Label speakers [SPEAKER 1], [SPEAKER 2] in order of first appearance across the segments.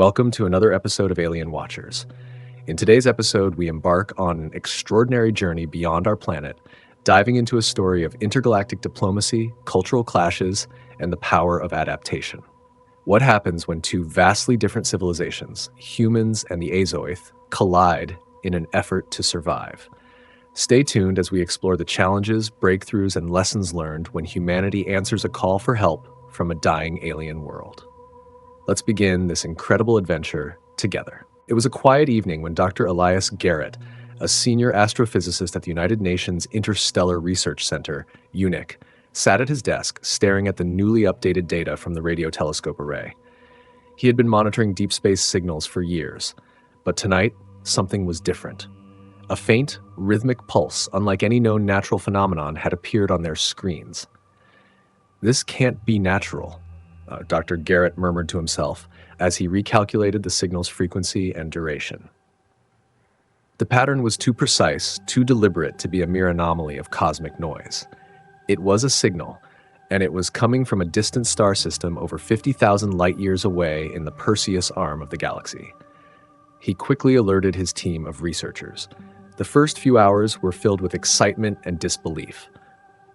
[SPEAKER 1] Welcome to another episode of Alien Watchers. In today's episode, we embark on an extraordinary journey beyond our planet, diving into a story of intergalactic diplomacy, cultural clashes, and the power of adaptation. What happens when two vastly different civilizations, humans and the Azoith, collide in an effort to survive? Stay tuned as we explore the challenges, breakthroughs, and lessons learned when humanity answers a call for help from a dying alien world. Let's begin this incredible adventure together. It was a quiet evening when Dr. Elias Garrett, a senior astrophysicist at the United Nations Interstellar Research Center, UNIC, sat at his desk staring at the newly updated data from the radio telescope array. He had been monitoring deep space signals for years, but tonight, something was different. A faint, rhythmic pulse, unlike any known natural phenomenon, had appeared on their screens. "This can't be natural," Dr. Garrett murmured to himself as he recalculated the signal's frequency and duration. The pattern was too precise, too deliberate to be a mere anomaly of cosmic noise. It was a signal, and it was coming from a distant star system over 50,000 light-years away in the Perseus arm of the galaxy. He quickly alerted his team of researchers. The first few hours were filled with excitement and disbelief.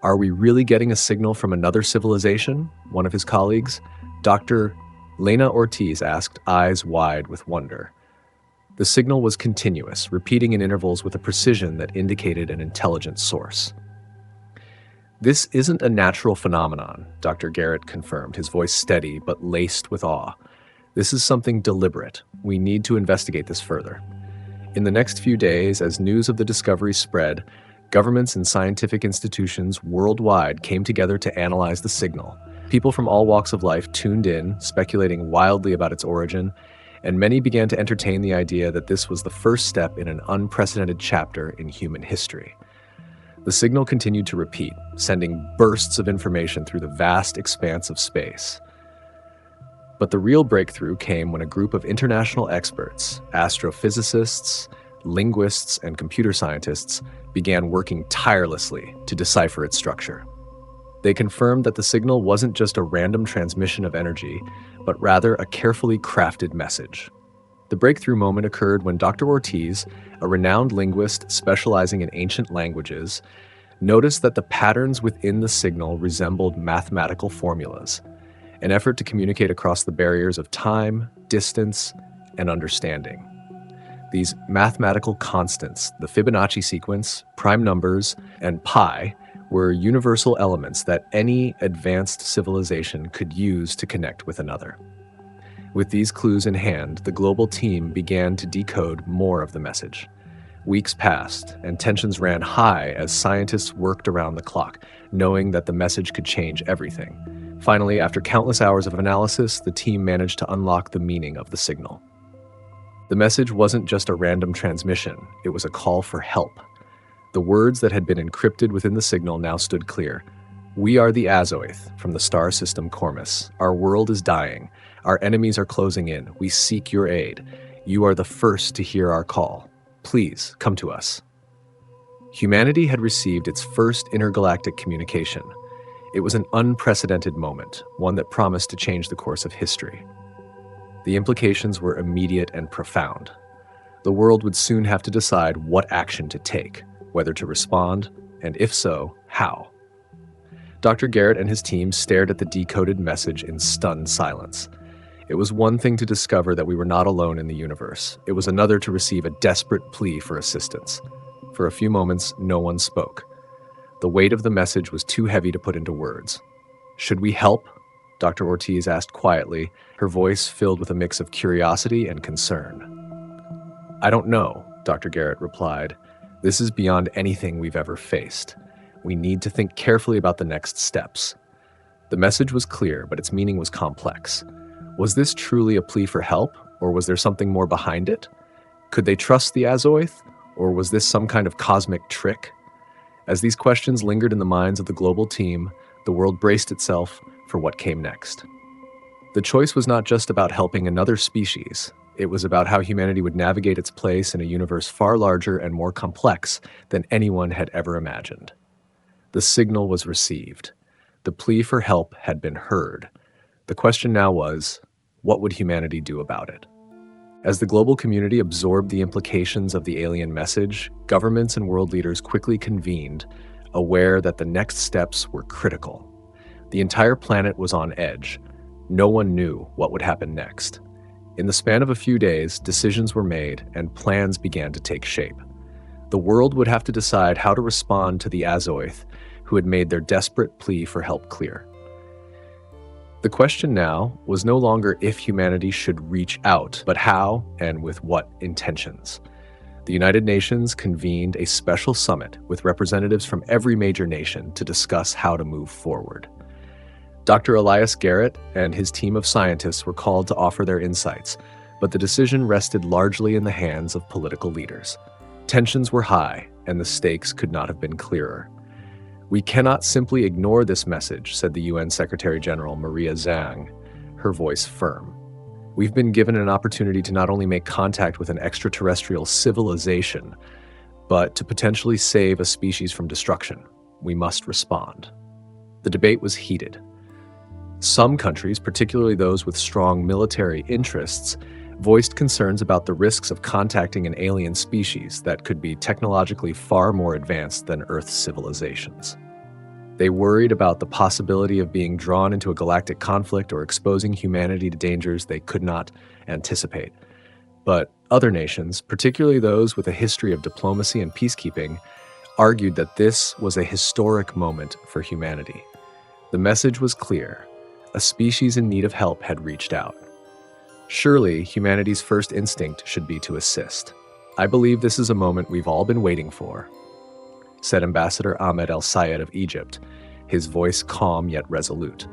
[SPEAKER 1] "Are we really getting a signal from another civilization?" one of his colleagues, Dr. Lena Ortiz, asked, eyes wide with wonder. The signal was continuous, repeating in intervals with a precision that indicated an intelligent source. "This isn't a natural phenomenon," Dr. Garrett confirmed, his voice steady but laced with awe. "This is something deliberate. We need to investigate this further." In the next few days, as news of the discovery spread, governments and scientific institutions worldwide came together to analyze the signal. People from all walks of life tuned in, speculating wildly about its origin, and many began to entertain the idea that this was the first step in an unprecedented chapter in human history. The signal continued to repeat, sending bursts of information through the vast expanse of space. But the real breakthrough came when a group of international experts, astrophysicists, linguists, and computer scientists began working tirelessly to decipher its structure. They confirmed that the signal wasn't just a random transmission of energy, but rather a carefully crafted message. The breakthrough moment occurred when Dr. Ortiz, a renowned linguist specializing in ancient languages, noticed that the patterns within the signal resembled mathematical formulas, an effort to communicate across the barriers of time, distance, and understanding. These mathematical constants, the Fibonacci sequence, prime numbers, and pi, were universal elements that any advanced civilization could use to connect with another. With these clues in hand, the global team began to decode more of the message. Weeks passed, and tensions ran high as scientists worked around the clock, knowing that the message could change everything. Finally, after countless hours of analysis, the team managed to unlock the meaning of the signal. The message wasn't just a random transmission, it was a call for help. The words that had been encrypted within the signal now stood clear. "We are the Azoith from the star system Cormus. Our world is dying. Our enemies are closing in. We seek your aid. You are the first to hear our call. Please come to us." Humanity had received its first intergalactic communication. It was an unprecedented moment, one that promised to change the course of history. The implications were immediate and profound. The world would soon have to decide what action to take, whether to respond, and if so, how. Dr. Garrett and his team stared at the decoded message in stunned silence. It was one thing to discover that we were not alone in the universe. It was another to receive a desperate plea for assistance. For a few moments, no one spoke. The weight of the message was too heavy to put into words. "Should we help?" Dr. Ortiz asked quietly, her voice filled with a mix of curiosity and concern. "I don't know," Dr. Garrett replied. "This is beyond anything we've ever faced. We need to think carefully about the next steps." The message was clear, but its meaning was complex. Was this truly a plea for help, or was there something more behind it? Could they trust the Azoith, or was this some kind of cosmic trick? As these questions lingered in the minds of the global team, the world braced itself for what came next. The choice was not just about helping another species. It was about how humanity would navigate its place in a universe far larger and more complex than anyone had ever imagined. The signal was received. The plea for help had been heard. The question now was, what would humanity do about it? As the global community absorbed the implications of the alien message, governments and world leaders quickly convened, aware that the next steps were critical. The entire planet was on edge. No one knew what would happen next. In the span of a few days, decisions were made and plans began to take shape. The world would have to decide how to respond to the Azoth, who had made their desperate plea for help clear. The question now was no longer if humanity should reach out, but how and with what intentions. The United Nations convened a special summit with representatives from every major nation to discuss how to move forward. Dr. Elias Garrett and his team of scientists were called to offer their insights, but the decision rested largely in the hands of political leaders. Tensions were high, and the stakes could not have been clearer. "We cannot simply ignore this message," said the UN Secretary-General Maria Zhang, her voice firm. "We've been given an opportunity to not only make contact with an extraterrestrial civilization, but to potentially save a species from destruction. We must respond." The debate was heated. Some countries, particularly those with strong military interests, voiced concerns about the risks of contacting an alien species that could be technologically far more advanced than Earth's civilizations. They worried about the possibility of being drawn into a galactic conflict or exposing humanity to dangers they could not anticipate. But other nations, particularly those with a history of diplomacy and peacekeeping, argued that this was a historic moment for humanity. The message was clear. A species in need of help had reached out. Surely, humanity's first instinct should be to assist. "I believe this is a moment we've all been waiting for," said Ambassador Ahmed El-Sayed of Egypt, his voice calm yet resolute.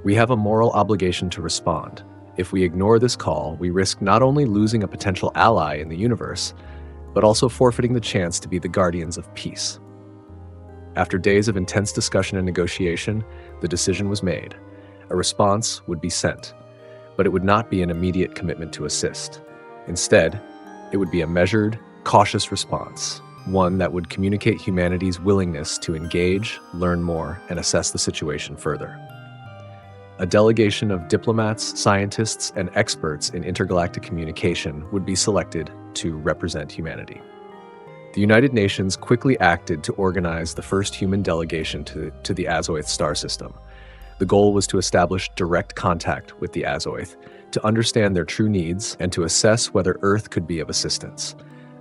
[SPEAKER 1] "We have a moral obligation to respond. If we ignore this call, we risk not only losing a potential ally in the universe, but also forfeiting the chance to be the guardians of peace." After days of intense discussion and negotiation, the decision was made. A response would be sent, but it would not be an immediate commitment to assist. Instead, it would be a measured, cautious response, one that would communicate humanity's willingness to engage, learn more, and assess the situation further. A delegation of diplomats, scientists, and experts in intergalactic communication would be selected to represent humanity. The United Nations quickly acted to organize the first human delegation to the Azoth star system. The goal was to establish direct contact with the Azoth, to understand their true needs, and to assess whether Earth could be of assistance.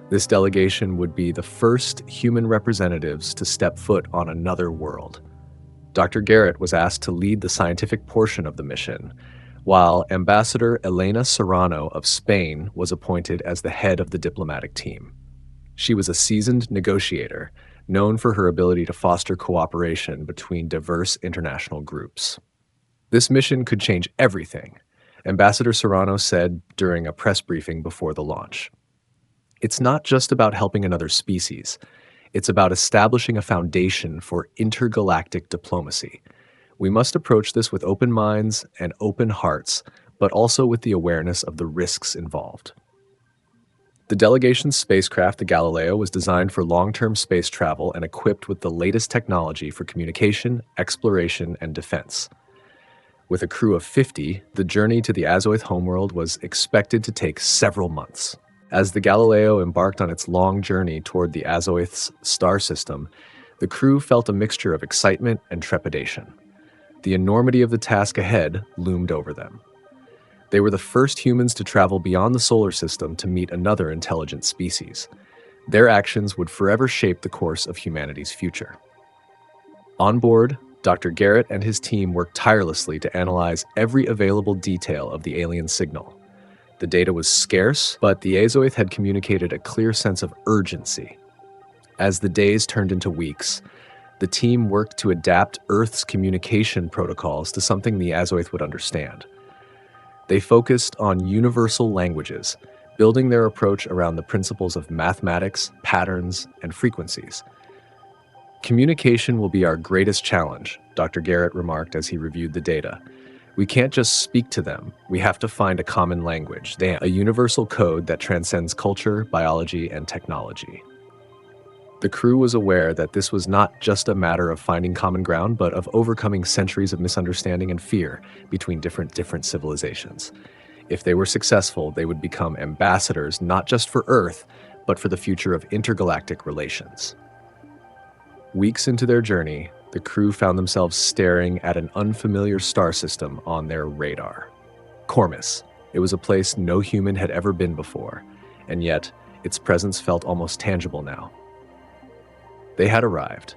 [SPEAKER 1] This delegation would be the first human representatives to step foot on another world. Dr. Garrett was asked to lead the scientific portion of the mission, while Ambassador Elena Serrano of Spain was appointed as the head of the diplomatic team. She was a seasoned negotiator, known for her ability to foster cooperation between diverse international groups. "This mission could change everything," Ambassador Serrano said during a press briefing before the launch. "It's not just about helping another species. It's about establishing a foundation for intergalactic diplomacy. We must approach this with open minds and open hearts, but also with the awareness of the risks involved." The delegation's spacecraft, the Galileo, was designed for long-term space travel and equipped with the latest technology for communication, exploration, and defense. With a crew of 50, the journey to the Azoth homeworld was expected to take several months. As the Galileo embarked on its long journey toward the Azoth's star system, the crew felt a mixture of excitement and trepidation. The enormity of the task ahead loomed over them. They were the first humans to travel beyond the solar system to meet another intelligent species. Their actions would forever shape the course of humanity's future. On board, Dr. Garrett and his team worked tirelessly to analyze every available detail of the alien signal. The data was scarce, but the Azoth had communicated a clear sense of urgency. As the days turned into weeks, the team worked to adapt Earth's communication protocols to something the Azoth would understand. They focused on universal languages, building their approach around the principles of mathematics, patterns, and frequencies. "Communication will be our greatest challenge," Dr. Garrett remarked as he reviewed the data. "We can't just speak to them. We have to find a common language, a universal code that transcends culture, biology, and technology." The crew was aware that this was not just a matter of finding common ground, but of overcoming centuries of misunderstanding and fear between different civilizations. If they were successful, they would become ambassadors not just for Earth, but for the future of intergalactic relations. Weeks into their journey, the crew found themselves staring at an unfamiliar star system on their radar. Cormus. It was a place no human had ever been before, and yet its presence felt almost tangible now. They had arrived.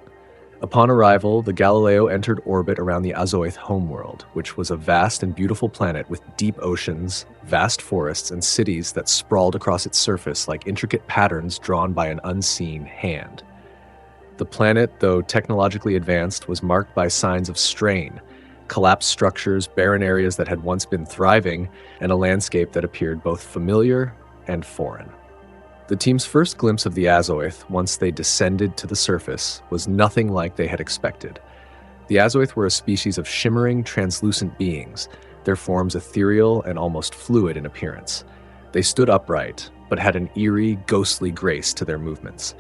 [SPEAKER 1] Upon arrival, the Galileo entered orbit around the Azoth homeworld, which was a vast and beautiful planet with deep oceans, vast forests, and cities that sprawled across its surface like intricate patterns drawn by an unseen hand. The planet, though technologically advanced, was marked by signs of strain, collapsed structures, barren areas that had once been thriving, and a landscape that appeared both familiar and foreign. The team's first glimpse of the Azoth, once they descended to the surface, was nothing like they had expected. The Azoth were a species of shimmering, translucent beings, their forms ethereal and almost fluid in appearance. They stood upright, but had an eerie, ghostly grace to their movements.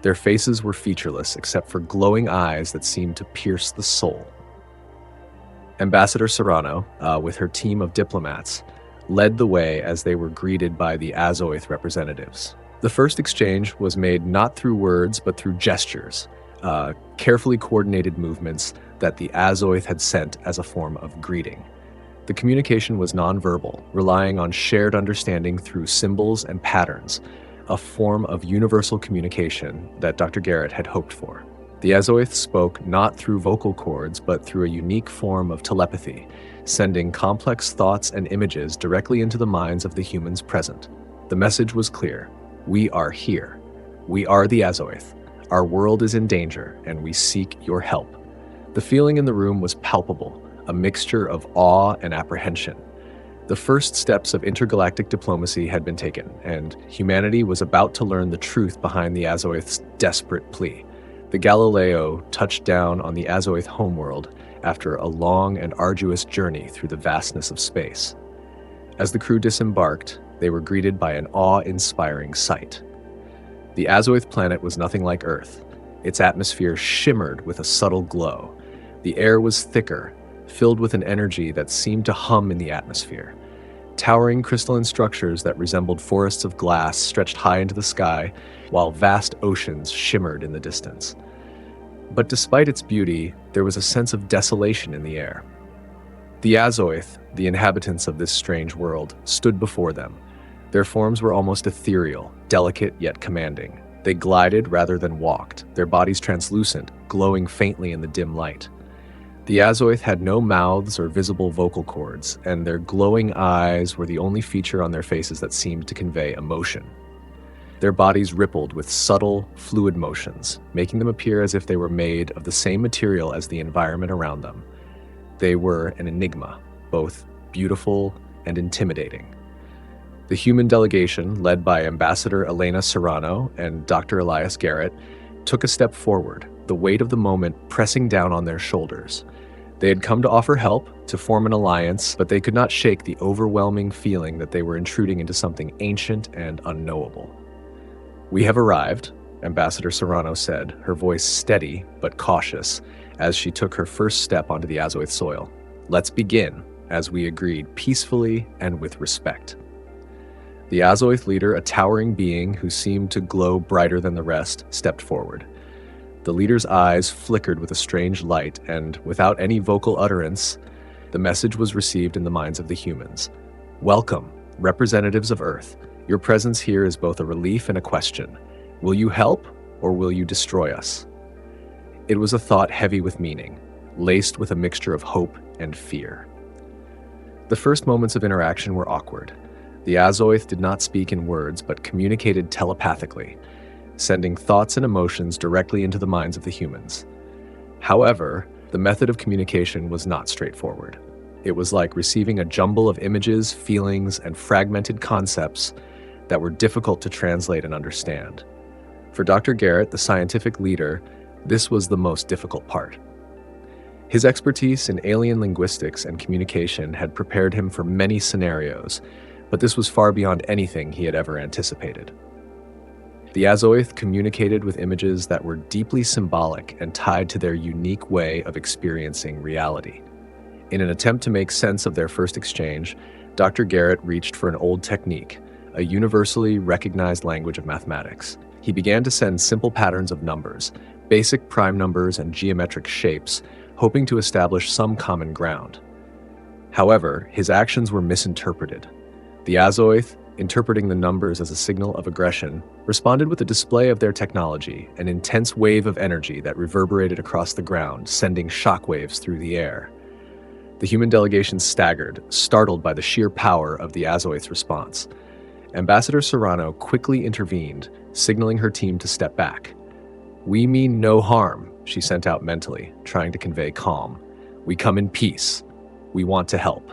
[SPEAKER 1] Their faces were featureless except for glowing eyes that seemed to pierce the soul. Ambassador Serrano, with her team of diplomats, led the way as they were greeted by the Azoth representatives. The first exchange was made not through words but through gestures, carefully coordinated movements that the Azoth had sent as a form of greeting. The communication was nonverbal, relying on shared understanding through symbols and patterns, a form of universal communication that Dr. Garrett had hoped for. The Azoth spoke not through vocal cords, but through a unique form of telepathy, sending complex thoughts and images directly into the minds of the humans present. The message was clear. We are here. We are the Azoth. Our world is in danger, and we seek your help. The feeling in the room was palpable, a mixture of awe and apprehension. The first steps of intergalactic diplomacy had been taken, and humanity was about to learn the truth behind the Azoth's desperate plea. The Galileo touched down on the Azoth homeworld after a long and arduous journey through the vastness of space. As the crew disembarked, they were greeted by an awe-inspiring sight. The Azoth planet was nothing like Earth. Its atmosphere shimmered with a subtle glow. The air was thicker, filled with an energy that seemed to hum in the atmosphere. Towering crystalline structures that resembled forests of glass stretched high into the sky, while vast oceans shimmered in the distance. But despite its beauty, there was a sense of desolation in the air. The Azoth, the inhabitants of this strange world, stood before them. Their forms were almost ethereal, delicate yet commanding. They glided rather than walked, their bodies translucent, glowing faintly in the dim light. The Azoth had no mouths or visible vocal cords, and their glowing eyes were the only feature on their faces that seemed to convey emotion. Their bodies rippled with subtle, fluid motions, making them appear as if they were made of the same material as the environment around them. They were an enigma, both beautiful and intimidating. The human delegation, led by Ambassador Elena Serrano and Dr. Elias Garrett, took a step forward, the weight of the moment pressing down on their shoulders. They had come to offer help, to form an alliance, but they could not shake the overwhelming feeling that they were intruding into something ancient and unknowable. "We have arrived," Ambassador Serrano said, her voice steady but cautious, as she took her first step onto the Azoth soil. "Let's begin, as we agreed, peacefully and with respect." The Azoth leader, a towering being who seemed to glow brighter than the rest, stepped forward. The leader's eyes flickered with a strange light, and without any vocal utterance, the message was received in the minds of the humans. "Welcome, representatives of Earth. Your presence here is both a relief and a question. Will you help, or will you destroy us?" It was a thought heavy with meaning, laced with a mixture of hope and fear. The first moments of interaction were awkward. The Azoth did not speak in words, but communicated telepathically, sending thoughts and emotions directly into the minds of the humans. However, the method of communication was not straightforward. It was like receiving a jumble of images, feelings, and fragmented concepts that were difficult to translate and understand. For Dr. Garrett, the scientific leader, this was the most difficult part. His expertise in alien linguistics and communication had prepared him for many scenarios, but this was far beyond anything he had ever anticipated. The Azoth communicated with images that were deeply symbolic and tied to their unique way of experiencing reality. In an attempt to make sense of their first exchange, Dr. Garrett reached for an old technique, a universally recognized language of mathematics. He began to send simple patterns of numbers, basic prime numbers and geometric shapes, hoping to establish some common ground. However, his actions were misinterpreted. The Azoth, interpreting the numbers as a signal of aggression, responded with a display of their technology, an intense wave of energy that reverberated across the ground, sending shockwaves through the air. The human delegation staggered, startled by the sheer power of the Azoth's response. Ambassador Serrano quickly intervened, signaling her team to step back. "We mean no harm," she sent out mentally, trying to convey calm. "We come in peace. We want to help."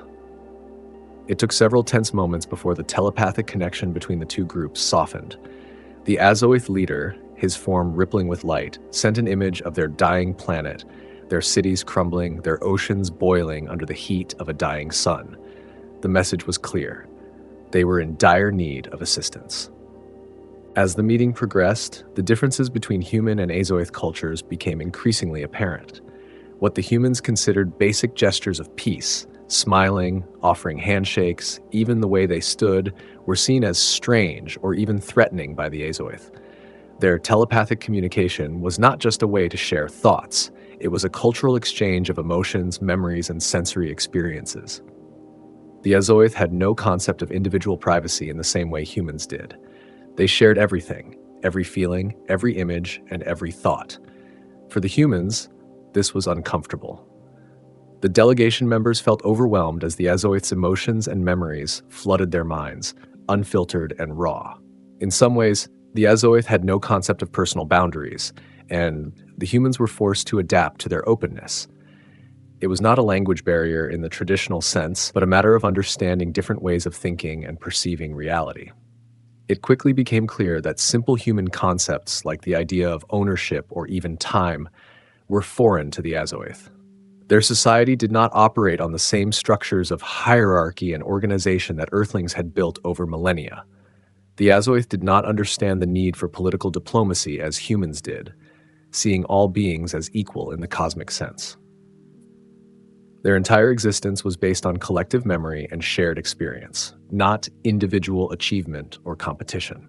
[SPEAKER 1] It took several tense moments before the telepathic connection between the two groups softened. The Azoth leader, his form rippling with light, sent an image of their dying planet, their cities crumbling, their oceans boiling under the heat of a dying sun. The message was clear. They were in dire need of assistance. As the meeting progressed, the differences between human and Azoth cultures became increasingly apparent. What the humans considered basic gestures of peace, smiling, offering handshakes, even the way they stood, were seen as strange or even threatening by the Azoth. Their telepathic communication was not just a way to share thoughts, it was a cultural exchange of emotions, memories, and sensory experiences. The Azoth had no concept of individual privacy in the same way humans did. They shared everything, every feeling, every image, and every thought. For the humans, this was uncomfortable. The delegation members felt overwhelmed as the Azoth's emotions and memories flooded their minds, unfiltered and raw. In some ways, the Azoth had no concept of personal boundaries, and the humans were forced to adapt to their openness. It was not a language barrier in the traditional sense, but a matter of understanding different ways of thinking and perceiving reality. It quickly became clear that simple human concepts like the idea of ownership or even time were foreign to the Azoth. Their society did not operate on the same structures of hierarchy and organization that Earthlings had built over millennia. The Azoth did not understand the need for political diplomacy as humans did, seeing all beings as equal in the cosmic sense. Their entire existence was based on collective memory and shared experience, not individual achievement or competition.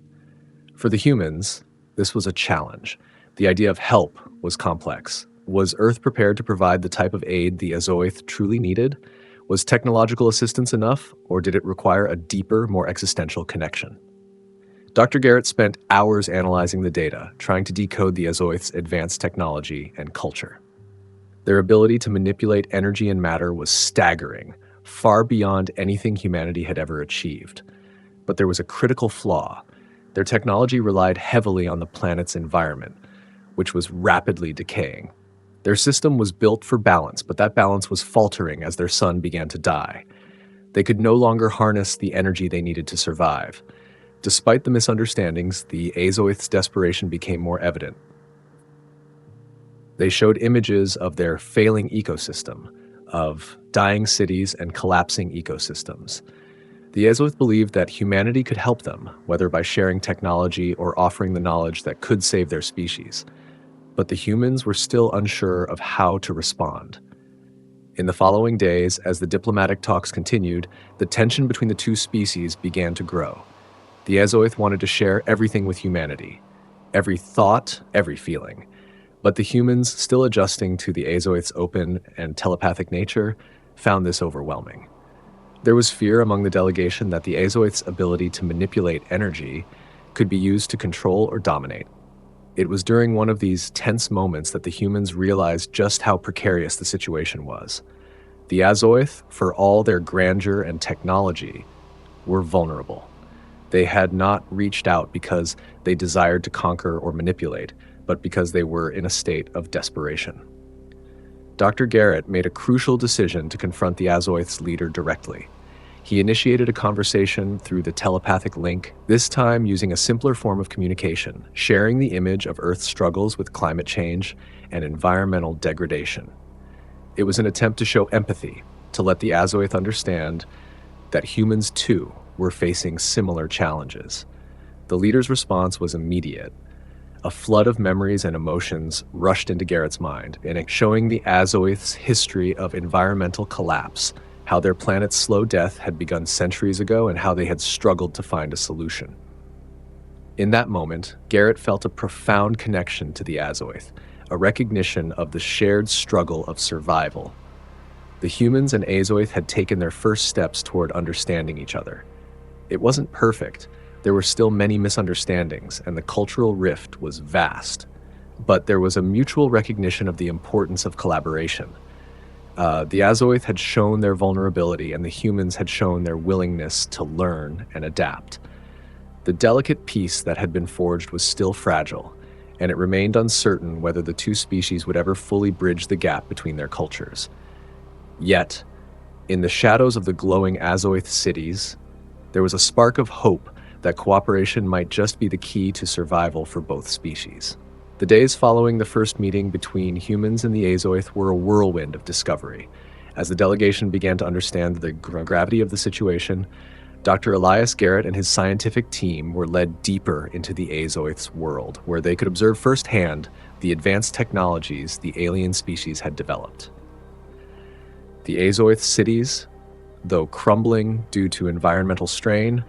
[SPEAKER 1] For the humans, this was a challenge. The idea of help was complex. Was Earth prepared to provide the type of aid the Azoth truly needed? Was technological assistance enough, or did it require a deeper, more existential connection? Dr. Garrett spent hours analyzing the data, trying to decode the Azoth's advanced technology and culture. Their ability to manipulate energy and matter was staggering, far beyond anything humanity had ever achieved. But there was a critical flaw. Their technology relied heavily on the planet's environment, which was rapidly decaying. Their system was built for balance, but that balance was faltering as their sun began to die. They could no longer harness the energy they needed to survive. Despite the misunderstandings, the Azoth's desperation became more evident. They showed images of their failing ecosystem, of dying cities and collapsing ecosystems. The Azoth believed that humanity could help them, whether by sharing technology or offering the knowledge that could save their species. But the humans were still unsure of how to respond. In the following days, as the diplomatic talks continued, the tension between the two species began to grow. The Azoth wanted to share everything with humanity, every thought, every feeling. But the humans, still adjusting to the Azoth's open and telepathic nature, found this overwhelming. There was fear among the delegation that the Azoth's ability to manipulate energy could be used to control or dominate. It was during one of these tense moments that the humans realized just how precarious the situation was. The Azoth, for all their grandeur and technology, were vulnerable. They had not reached out because they desired to conquer or manipulate, but because they were in a state of desperation. Dr. Garrett made a crucial decision to confront the Azoth's leader directly. He initiated a conversation through the telepathic link, this time using a simpler form of communication, sharing the image of Earth's struggles with climate change and environmental degradation. It was an attempt to show empathy, to let the Azoth understand that humans too were facing similar challenges. The leader's response was immediate. A flood of memories and emotions rushed into Garrett's mind, and showing the Azoth's history of environmental collapse, how their planet's slow death had begun centuries ago and how they had struggled to find a solution. In that moment, Garrett felt a profound connection to the Azoth, a recognition of the shared struggle of survival. The humans and Azoth had taken their first steps toward understanding each other. It wasn't perfect. There were still many misunderstandings, and the cultural rift was vast. But there was a mutual recognition of the importance of collaboration. The Azoth had shown their vulnerability, and the humans had shown their willingness to learn and adapt. The delicate peace that had been forged was still fragile, and it remained uncertain whether the two species would ever fully bridge the gap between their cultures. Yet, in the shadows of the glowing Azoth cities, there was a spark of hope that cooperation might just be the key to survival for both species. The days following the first meeting between humans and the Azoth were a whirlwind of discovery. As the delegation began to understand the gravity of the situation, Dr. Elias Garrett and his scientific team were led deeper into the Azoth's world, where they could observe firsthand the advanced technologies the alien species had developed. The Azoth cities, though crumbling due to environmental strain,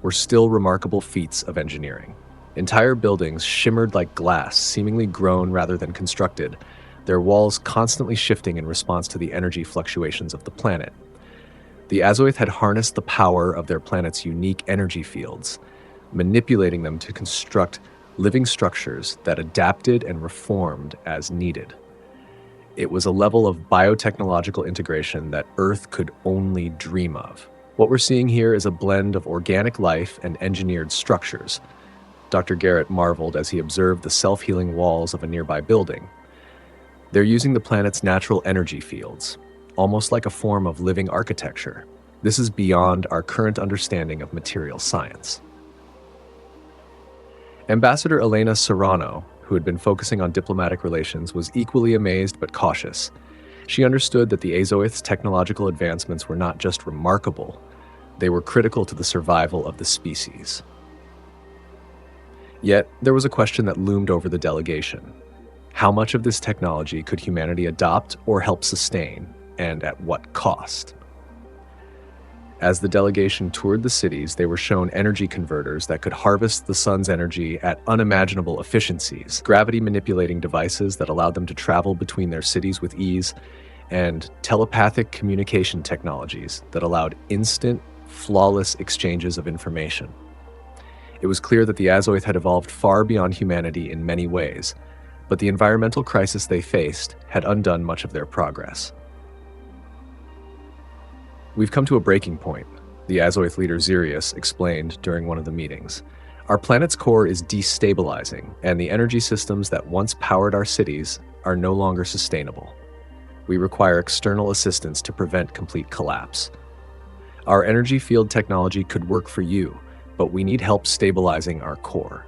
[SPEAKER 1] were still remarkable feats of engineering. Entire buildings shimmered like glass, seemingly grown rather than constructed, their walls constantly shifting in response to the energy fluctuations of the planet. The Azoth had harnessed the power of their planet's unique energy fields, manipulating them to construct living structures that adapted and reformed as needed. It was a level of biotechnological integration that Earth could only dream of. What we're seeing here is a blend of organic life and engineered structures. Dr. Garrett marveled as he observed the self-healing walls of a nearby building. They're using the planet's natural energy fields, almost like a form of living architecture. This is beyond our current understanding of material science. Ambassador Elena Serrano, who had been focusing on diplomatic relations, was equally amazed but cautious. She understood that the Azoth's technological advancements were not just remarkable, they were critical to the survival of the species. Yet, there was a question that loomed over the delegation. How much of this technology could humanity adopt or help sustain, and at what cost? As the delegation toured the cities, they were shown energy converters that could harvest the sun's energy at unimaginable efficiencies, gravity-manipulating devices that allowed them to travel between their cities with ease, and telepathic communication technologies that allowed instant, flawless exchanges of information. It was clear that the Azoth had evolved far beyond humanity in many ways, but the environmental crisis they faced had undone much of their progress. "We've come to a breaking point," the Azoth leader Xerius explained during one of the meetings. "Our planet's core is destabilizing, and the energy systems that once powered our cities are no longer sustainable. We require external assistance to prevent complete collapse. Our energy field technology could work for you, but we need help stabilizing our core.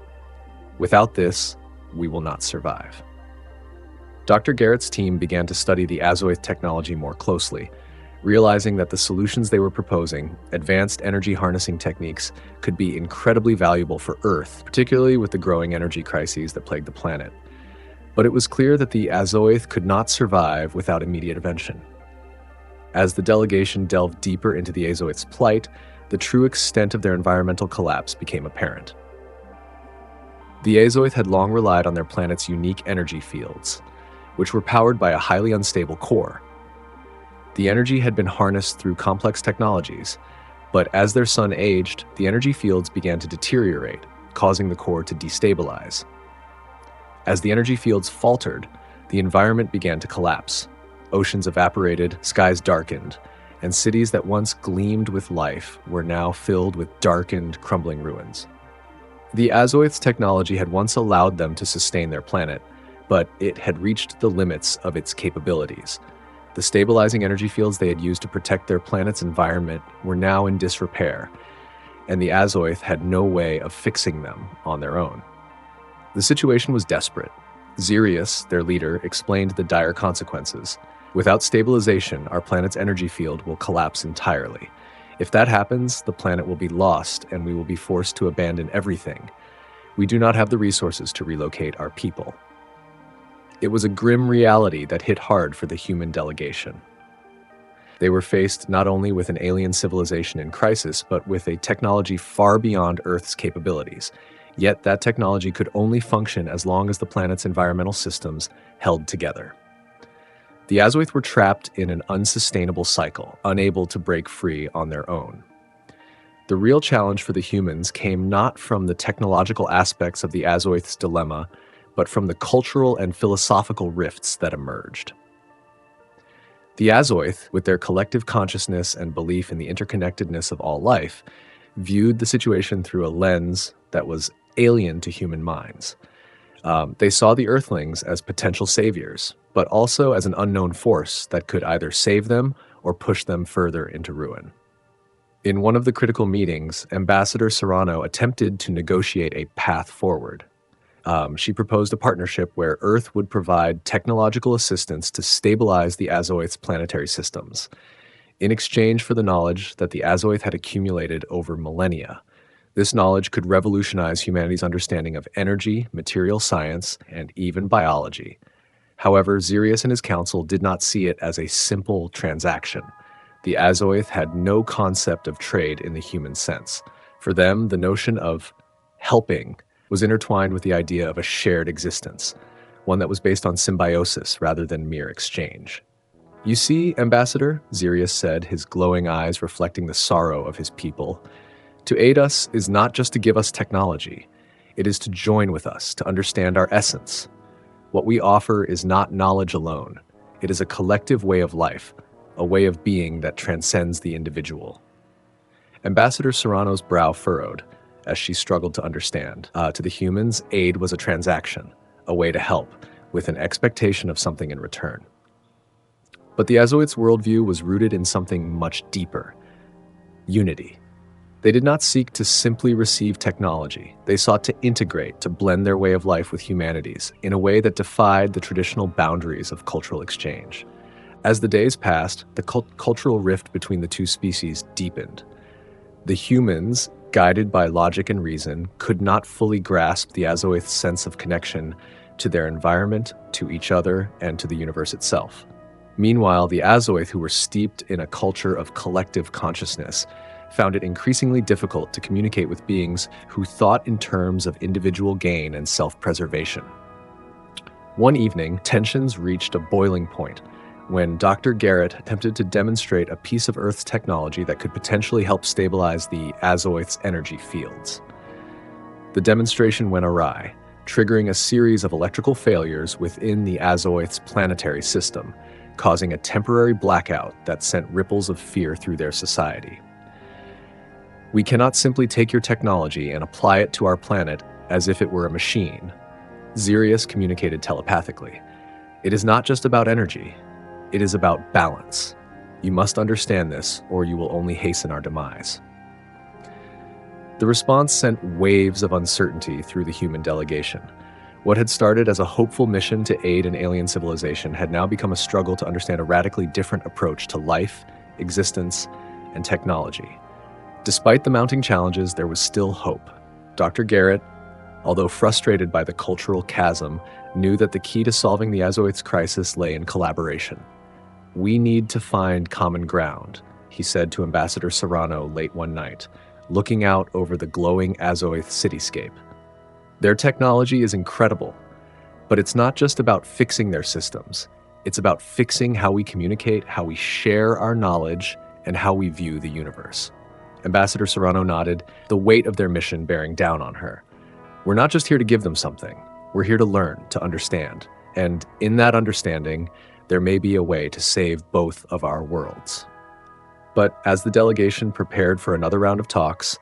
[SPEAKER 1] Without this, we will not survive." Dr. Garrett's team began to study the Azoth technology more closely, realizing that the solutions they were proposing, advanced energy harnessing techniques, could be incredibly valuable for Earth, particularly with the growing energy crises that plague the planet. But it was clear that the Azoth could not survive without immediate intervention. As the delegation delved deeper into the Azoth's plight, the true extent of their environmental collapse became apparent. The Azoth had long relied on their planet's unique energy fields, which were powered by a highly unstable core. The energy had been harnessed through complex technologies, but as their sun aged, the energy fields began to deteriorate, causing the core to destabilize. As the energy fields faltered, the environment began to collapse. Oceans evaporated, skies darkened, and cities that once gleamed with life were now filled with darkened, crumbling ruins. The Azoth's technology had once allowed them to sustain their planet, but it had reached the limits of its capabilities. The stabilizing energy fields they had used to protect their planet's environment were now in disrepair, and the Azoth had no way of fixing them on their own. The situation was desperate. Xerius, their leader, explained the dire consequences. "Without stabilization, our planet's energy field will collapse entirely. If that happens, the planet will be lost and we will be forced to abandon everything. We do not have the resources to relocate our people." It was a grim reality that hit hard for the human delegation. They were faced not only with an alien civilization in crisis, but with a technology far beyond Earth's capabilities. Yet that technology could only function as long as the planet's environmental systems held together. The Azoith were trapped in an unsustainable cycle, unable to break free on their own. The real challenge for the humans came not from the technological aspects of the Azoith's dilemma, but from the cultural and philosophical rifts that emerged. The Azoith, with their collective consciousness and belief in the interconnectedness of all life, viewed the situation through a lens that was alien to human minds. They saw the Earthlings as potential saviors, but also as an unknown force that could either save them or push them further into ruin. In one of the critical meetings, Ambassador Serrano attempted to negotiate a path forward. She proposed a partnership where Earth would provide technological assistance to stabilize the Azoith's planetary systems, in exchange for the knowledge that the Azoith had accumulated over millennia. This knowledge could revolutionize humanity's understanding of energy, material science, and even biology. However, Sirius and his council did not see it as a simple transaction. The Azoith had no concept of trade in the human sense. For them, the notion of helping was intertwined with the idea of a shared existence, one that was based on symbiosis rather than mere exchange. "You see, Ambassador," Sirius said, his glowing eyes reflecting the sorrow of his people, "to aid us is not just to give us technology. It is to join with us, to understand our essence. What we offer is not knowledge alone. It is a collective way of life, a way of being that transcends the individual." Ambassador Serrano's brow furrowed as she struggled to understand. To the humans, aid was a transaction, a way to help, with an expectation of something in return. But the Azoith's worldview was rooted in something much deeper: unity. They did not seek to simply receive technology. They sought to integrate, to blend their way of life with humanity's in a way that defied the traditional boundaries of cultural exchange. As the days passed, the cultural rift between the two species deepened. The humans, guided by logic and reason, could not fully grasp the Azoith's sense of connection to their environment, to each other, and to the universe itself. Meanwhile, the Azoith, who were steeped in a culture of collective consciousness, found it increasingly difficult to communicate with beings who thought in terms of individual gain and self-preservation. One evening, tensions reached a boiling point when Dr. Garrett attempted to demonstrate a piece of Earth's technology that could potentially help stabilize the Azoith's energy fields. The demonstration went awry, triggering a series of electrical failures within the Azoith's planetary system, causing a temporary blackout that sent ripples of fear through their society. "We cannot simply take your technology and apply it to our planet as if it were a machine," Sirius communicated telepathically. "It is not just about energy. It is about balance. You must understand this, or you will only hasten our demise." The response sent waves of uncertainty through the human delegation. What had started as a hopeful mission to aid an alien civilization had now become a struggle to understand a radically different approach to life, existence, and technology. Despite the mounting challenges, there was still hope. Dr. Garrett, although frustrated by the cultural chasm, knew that the key to solving the Azoith's crisis lay in collaboration. "We need to find common ground," he said to Ambassador Serrano late one night, looking out over the glowing Azoith cityscape. "Their technology is incredible, but it's not just about fixing their systems. It's about fixing how we communicate, how we share our knowledge, and how we view the universe." Ambassador Serrano nodded, the weight of their mission bearing down on her. "We're not just here to give them something. We're here to learn, to understand. And in that understanding, there may be a way to save both of our worlds." But as the delegation prepared for another round of talks,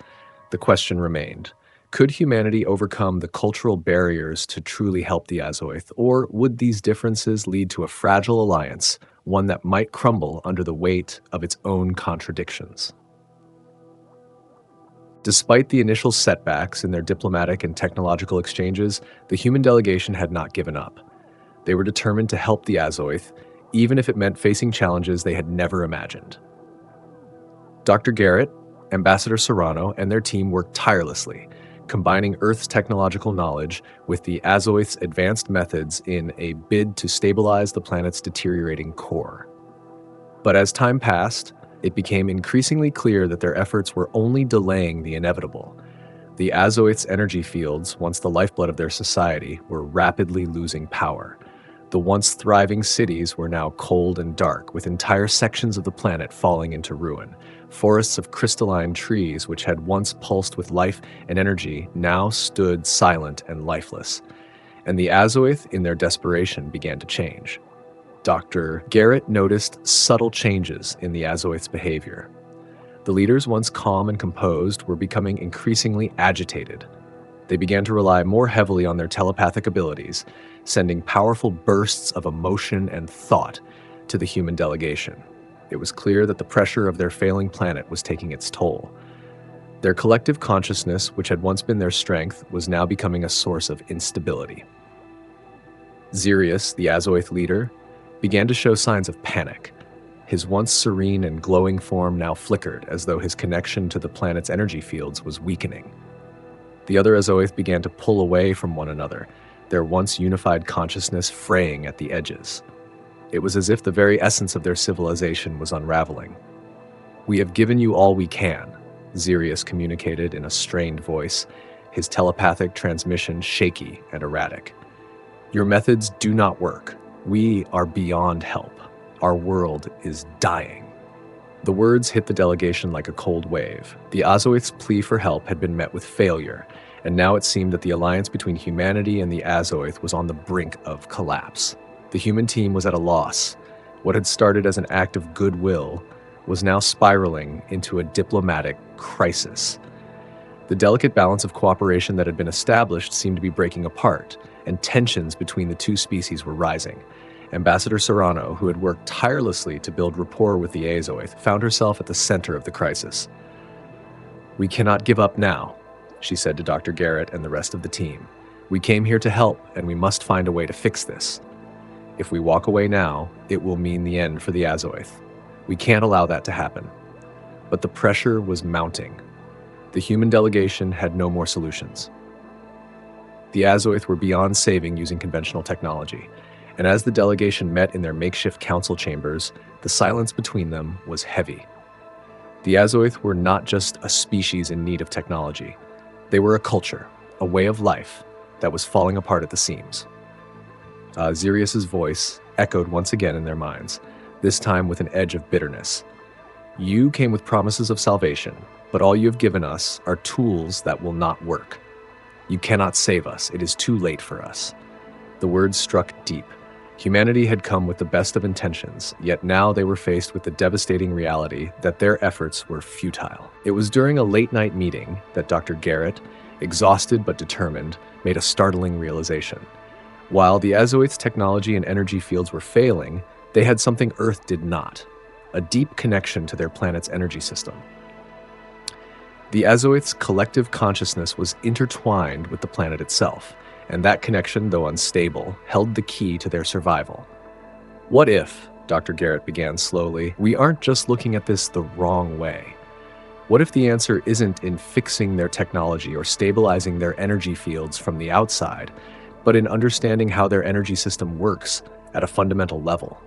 [SPEAKER 1] the question remained: could humanity overcome the cultural barriers to truly help the Azoith, or would these differences lead to a fragile alliance, one that might crumble under the weight of its own contradictions? Despite the initial setbacks in their diplomatic and technological exchanges, the human delegation had not given up. They were determined to help the Azoith, even if it meant facing challenges they had never imagined. Dr. Garrett, Ambassador Serrano, and their team worked tirelessly, combining Earth's technological knowledge with the Azoith's advanced methods in a bid to stabilize the planet's deteriorating core. But as time passed, it became increasingly clear that their efforts were only delaying the inevitable. The Azoith's energy fields, once the lifeblood of their society, were rapidly losing power. The once thriving cities were now cold and dark, with entire sections of the planet falling into ruin. Forests of crystalline trees, which had once pulsed with life and energy, now stood silent and lifeless. And the Azoith, in their desperation, began to change. Dr. Garrett noticed subtle changes in the Azoith's behavior. The leaders, once calm and composed, were becoming increasingly agitated. They began to rely more heavily on their telepathic abilities, sending powerful bursts of emotion and thought to the human delegation. It was clear that the pressure of their failing planet was taking its toll. Their collective consciousness, which had once been their strength, was now becoming a source of instability. Sirius, the Azoith leader, began to show signs of panic. His once serene and glowing form now flickered, as though his connection to the planet's energy fields was weakening. The other Azoith began to pull away from one another, their once unified consciousness fraying at the edges. It was as if the very essence of their civilization was unraveling. "We have given you all we can," Sirius communicated in a strained voice, his telepathic transmission shaky and erratic. "Your methods do not work. We are beyond help. Our world is dying." The words hit the delegation like a cold wave. The Azoith's plea for help had been met with failure, and now it seemed that the alliance between humanity and the Azoith was on the brink of collapse. The human team was at a loss. What had started as an act of goodwill was now spiraling into a diplomatic crisis. The delicate balance of cooperation that had been established seemed to be breaking apart, and tensions between the two species were rising. Ambassador Serrano, who had worked tirelessly to build rapport with the Azoith, found herself at the center of the crisis. "We cannot give up now," she said to Dr. Garrett and the rest of the team. "We came here to help, and we must find a way to fix this. If we walk away now, it will mean the end for the Azoith. We can't allow that to happen." But the pressure was mounting. The human delegation had no more solutions. The Azoith were beyond saving using conventional technology, and as the delegation met in their makeshift council chambers, the silence between them was heavy. The Azoith were not just a species in need of technology. They were a culture, a way of life, that was falling apart at the seams. Sirius's voice echoed once again in their minds, this time with an edge of bitterness. "You came with promises of salvation, but all you have given us are tools that will not work. You cannot save us. It is too late for us." The words struck deep. Humanity had come with the best of intentions, yet now they were faced with the devastating reality that their efforts were futile. It was during a late-night meeting that Dr. Garrett, exhausted but determined, made a startling realization. While the Azoith's technology and energy fields were failing, they had something Earth did not: a deep connection to their planet's energy system. The Azoith's collective consciousness was intertwined with the planet itself, and that connection, though unstable, held the key to their survival. "What if," Dr. Garrett began slowly, "we aren't just looking at this the wrong way? What if the answer isn't in fixing their technology or stabilizing their energy fields from the outside, but in understanding how their energy system works at a fundamental level?"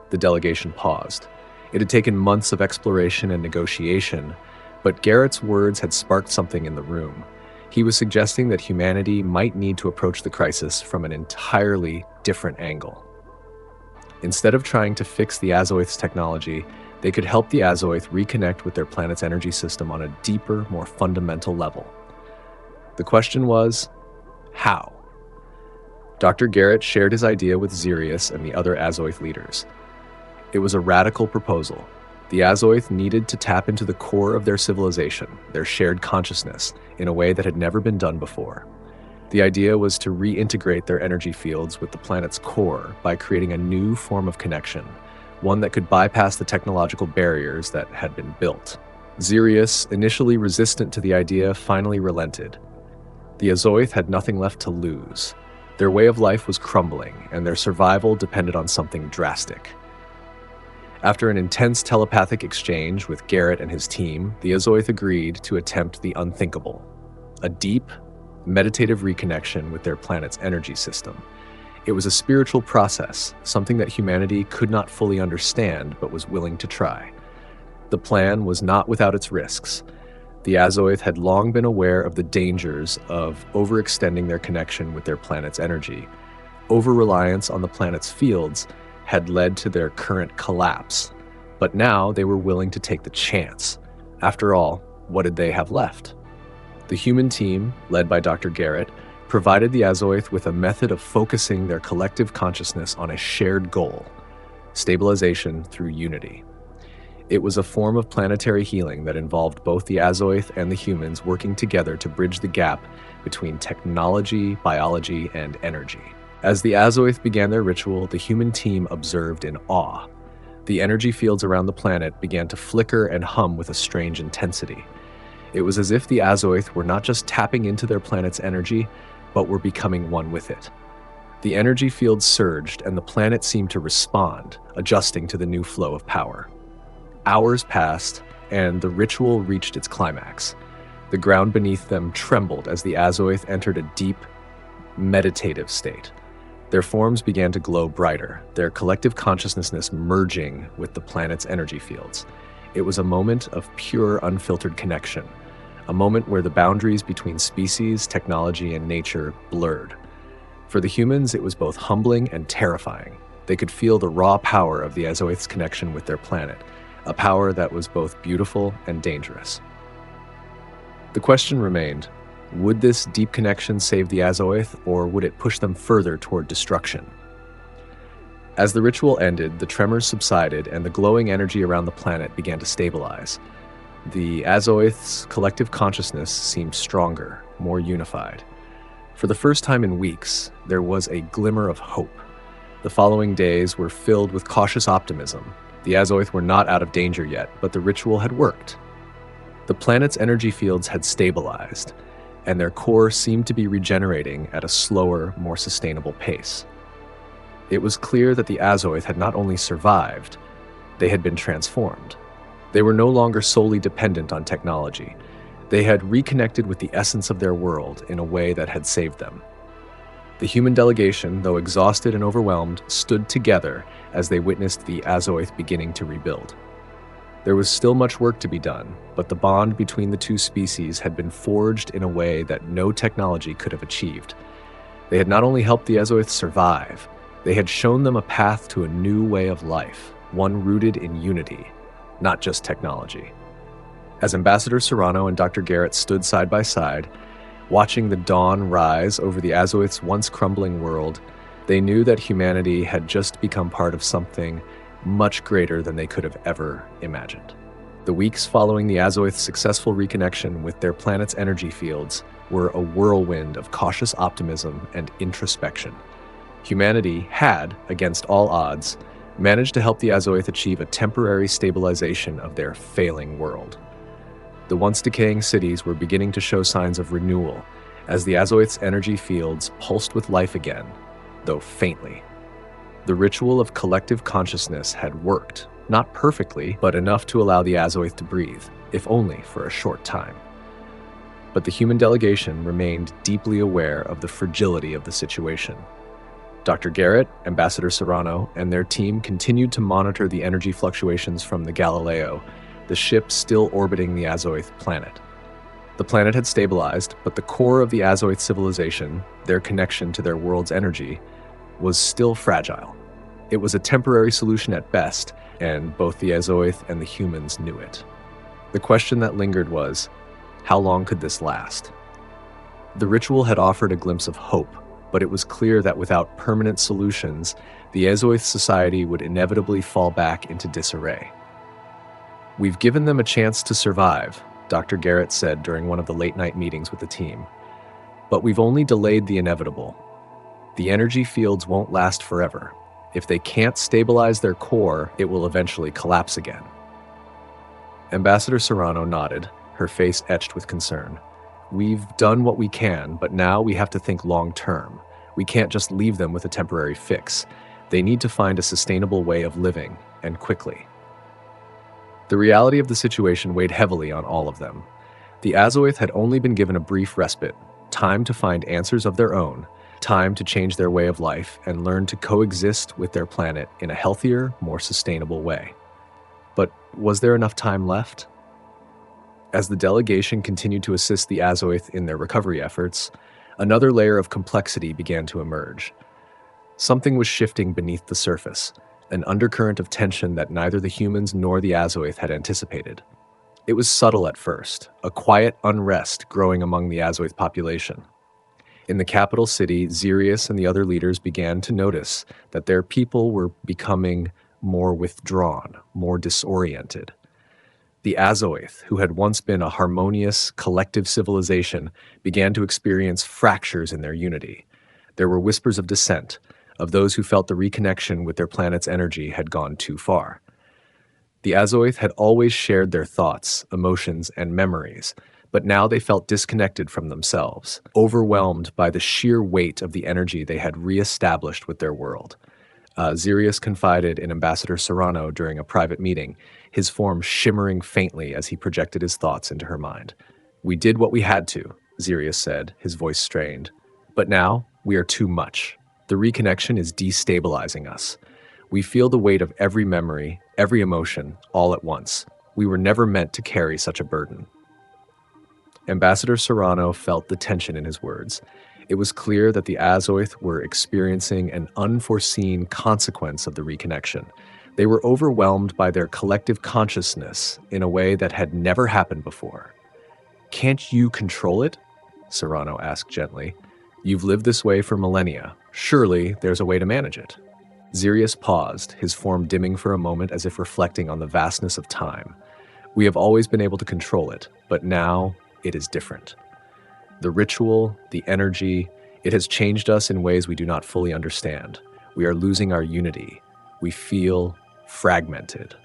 [SPEAKER 1] The delegation paused. It had taken months of exploration and negotiation, but Garrett's words had sparked something in the room. He was suggesting that humanity might need to approach the crisis from an entirely different angle. Instead of trying to fix the Azoith's technology, they could help the Azoith reconnect with their planet's energy system on a deeper, more fundamental level. The question was, how? Dr. Garrett shared his idea with Sirius and the other Azoith leaders. It was a radical proposal. The Azoith needed to tap into the core of their civilization, their shared consciousness, in a way that had never been done before. The idea was to reintegrate their energy fields with the planet's core by creating a new form of connection, one that could bypass the technological barriers that had been built. Sirius, initially resistant to the idea, finally relented. The Azoith had nothing left to lose. Their way of life was crumbling, and their survival depended on something drastic. After an intense telepathic exchange with Garrett and his team, the Azoith agreed to attempt the unthinkable: a deep, meditative reconnection with their planet's energy system. It was a spiritual process, something that humanity could not fully understand but was willing to try. The plan was not without its risks. The Azoth had long been aware of the dangers of overextending their connection with their planet's energy. Over-reliance on the planet's fields had led to their current collapse, but now they were willing to take the chance. After all, what did they have left? The human team, led by Dr. Garrett, provided the Azoth with a method of focusing their collective consciousness on a shared goal: stabilization through unity. It was a form of planetary healing that involved both the Azoth and the humans working together to bridge the gap between technology, biology, and energy. As the Azoth began their ritual, the human team observed in awe. The energy fields around the planet began to flicker and hum with a strange intensity. It was as if the Azoth were not just tapping into their planet's energy, but were becoming one with it. The energy fields surged, and the planet seemed to respond, adjusting to the new flow of power. Hours passed, and the ritual reached its climax. The ground beneath them trembled as the Azoth entered a deep, meditative state. Their forms began to glow brighter, their collective consciousness merging with the planet's energy fields. It was a moment of pure, unfiltered connection, a moment where the boundaries between species, technology, and nature blurred. For the humans, it was both humbling and terrifying. They could feel the raw power of the Azoth's connection with their planet, a power that was both beautiful and dangerous. The question remained, would this deep connection save the Azoth, or would it push them further toward destruction? As the ritual ended, the tremors subsided and the glowing energy around the planet began to stabilize. The Azoth's collective consciousness seemed stronger, more unified. For the first time in weeks, there was a glimmer of hope. The following days were filled with cautious optimism. The Azoth were not out of danger yet, but the ritual had worked. The planet's energy fields had stabilized, and their core seemed to be regenerating at a slower, more sustainable pace. It was clear that the Azoth had not only survived, they had been transformed. They were no longer solely dependent on technology. They had reconnected with the essence of their world in a way that had saved them. The human delegation, though exhausted and overwhelmed, stood together as they witnessed the Azoth beginning to rebuild. There was still much work to be done, but the bond between the two species had been forged in a way that no technology could have achieved. They had not only helped the Azoth survive, they had shown them a path to a new way of life, one rooted in unity, not just technology. As Ambassador Serrano and Dr. Garrett stood side by side, watching the dawn rise over the Azoth's once crumbling world, they knew that humanity had just become part of something much greater than they could have ever imagined. The weeks following the Azoth's successful reconnection with their planet's energy fields were a whirlwind of cautious optimism and introspection. Humanity had, against all odds, managed to help the Azoth achieve a temporary stabilization of their failing world. The once decaying cities were beginning to show signs of renewal as the Azoth's energy fields pulsed with life again, though faintly. The ritual of collective consciousness had worked, not perfectly, but enough to allow the Azoth to breathe, if only for a short time. But the human delegation remained deeply aware of the fragility of the situation. Dr. Garrett, Ambassador Serrano, and their team continued to monitor the energy fluctuations from the Galileo, the ship still orbiting the Azoth planet. The planet had stabilized, but the core of the Azoth civilization, their connection to their world's energy, was still fragile. It was a temporary solution at best, and both the Azoth and the humans knew it. The question that lingered was, how long could this last? The ritual had offered a glimpse of hope, but it was clear that without permanent solutions, the Azoth society would inevitably fall back into disarray. "We've given them a chance to survive," Dr. Garrett said during one of the late-night meetings with the team. "But we've only delayed the inevitable. The energy fields won't last forever. If they can't stabilize their core, it will eventually collapse again." Ambassador Serrano nodded, her face etched with concern. "We've done what we can, but now we have to think long-term. We can't just leave them with a temporary fix. They need to find a sustainable way of living, and quickly." The reality of the situation weighed heavily on all of them. The Azoth had only been given a brief respite, time to find answers of their own, time to change their way of life and learn to coexist with their planet in a healthier, more sustainable way. But was there enough time left? As the delegation continued to assist the Azoth in their recovery efforts, another layer of complexity began to emerge. Something was shifting beneath the surface, an undercurrent of tension that neither the humans nor the Azoth had anticipated. It was subtle at first, a quiet unrest growing among the Azoth population. In the capital city, Sirius and the other leaders began to notice that their people were becoming more withdrawn, more disoriented. The Azoth, who had once been a harmonious, collective civilization, began to experience fractures in their unity. There were whispers of dissent, of those who felt the reconnection with their planet's energy had gone too far. The Azoth had always shared their thoughts, emotions, and memories, but now they felt disconnected from themselves, overwhelmed by the sheer weight of the energy they had re-established with their world. Sirius confided in Ambassador Serrano during a private meeting, his form shimmering faintly as he projected his thoughts into her mind. "We did what we had to," Sirius said, his voice strained. "But now, we are too much. The reconnection is destabilizing us. We feel the weight of every memory, every emotion, all at once. We were never meant to carry such a burden." Ambassador Serrano felt the tension in his words. It was clear that the Azoth were experiencing an unforeseen consequence of the reconnection. They were overwhelmed by their collective consciousness in a way that had never happened before. "Can't you control it?" Serrano asked gently. "You've lived this way for millennia. Surely there's a way to manage it." Sirius paused, his form dimming for a moment as if reflecting on the vastness of time. "We have always been able to control it, but now it is different. The ritual, the energy, it has changed us in ways we do not fully understand. We are losing our unity. We feel fragmented."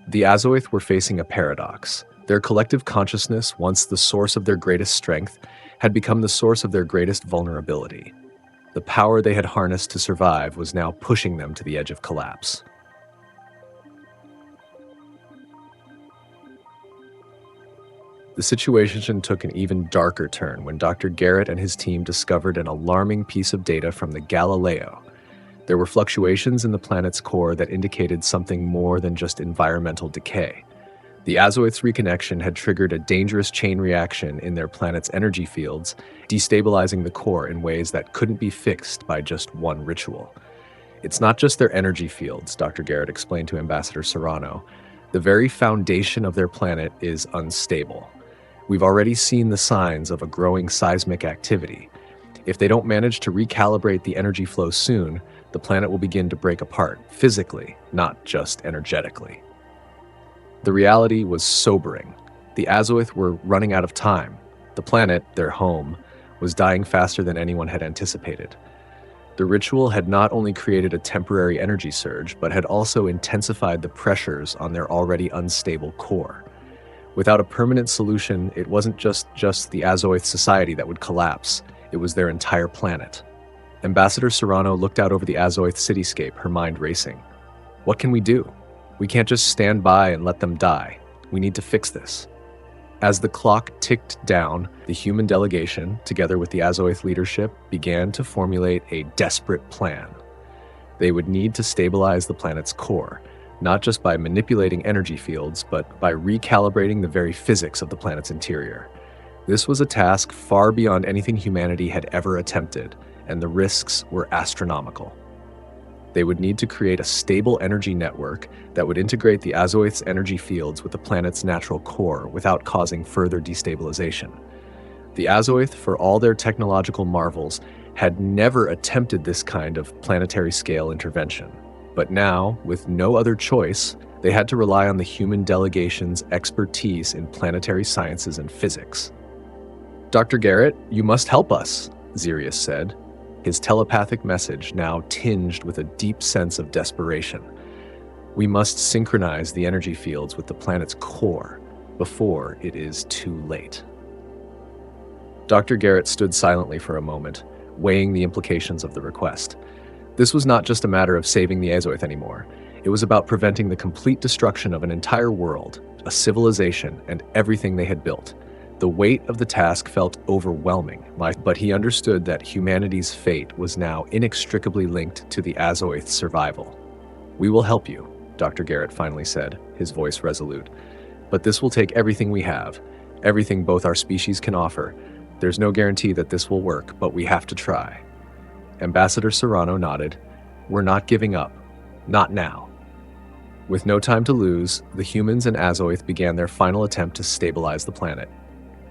[SPEAKER 1] The Azoth were facing a paradox. Their collective consciousness, once the source of their greatest strength, had become the source of their greatest vulnerability. The power they had harnessed to survive was now pushing them to the edge of collapse. The situation took an even darker turn when Dr. Garrett and his team discovered an alarming piece of data from the Galileo. There were fluctuations in the planet's core that indicated something more than just environmental decay. The Azoth's reconnection had triggered a dangerous chain reaction in their planet's energy fields, destabilizing the core in ways that couldn't be fixed by just one ritual. "It's not just their energy fields," Dr. Garrett explained to Ambassador Serrano. "The very foundation of their planet is unstable. We've already seen the signs of a growing seismic activity. If they don't manage to recalibrate the energy flow soon, the planet will begin to break apart, physically, not just energetically." The reality was sobering. The Azoth were running out of time. The planet, their home, was dying faster than anyone had anticipated. The ritual had not only created a temporary energy surge, but had also intensified the pressures on their already unstable core. Without a permanent solution, it wasn't just the Azoth society that would collapse, it was their entire planet. Ambassador Serrano looked out over the Azoth cityscape, her mind racing. "What can we do? We can't just stand by and let them die. We need to fix this." As the clock ticked down, the human delegation, together with the Azoth leadership, began to formulate a desperate plan. They would need to stabilize the planet's core, not just by manipulating energy fields, but by recalibrating the very physics of the planet's interior. This was a task far beyond anything humanity had ever attempted, and the risks were astronomical. They would need to create a stable energy network that would integrate the Azoth's energy fields with the planet's natural core without causing further destabilization. The Azoth, for all their technological marvels, had never attempted this kind of planetary-scale intervention. But now, with no other choice, they had to rely on the human delegation's expertise in planetary sciences and physics. "Dr. Garrett, you must help us," Sirius said, his telepathic message now tinged with a deep sense of desperation. "We must synchronize the energy fields with the planet's core before it is too late." Dr. Garrett stood silently for a moment, weighing the implications of the request. This was not just a matter of saving the Azoth anymore. It was about preventing the complete destruction of an entire world, a civilization, and everything they had built. The weight of the task felt overwhelming, but he understood that humanity's fate was now inextricably linked to the Azoith's survival. "We will help you," Dr. Garrett finally said, his voice resolute. "But this will take everything we have, everything both our species can offer. There's no guarantee that this will work, but we have to try." Ambassador Serrano nodded. "We're not giving up. Not now." With no time to lose, the humans and Azoith began their final attempt to stabilize the planet.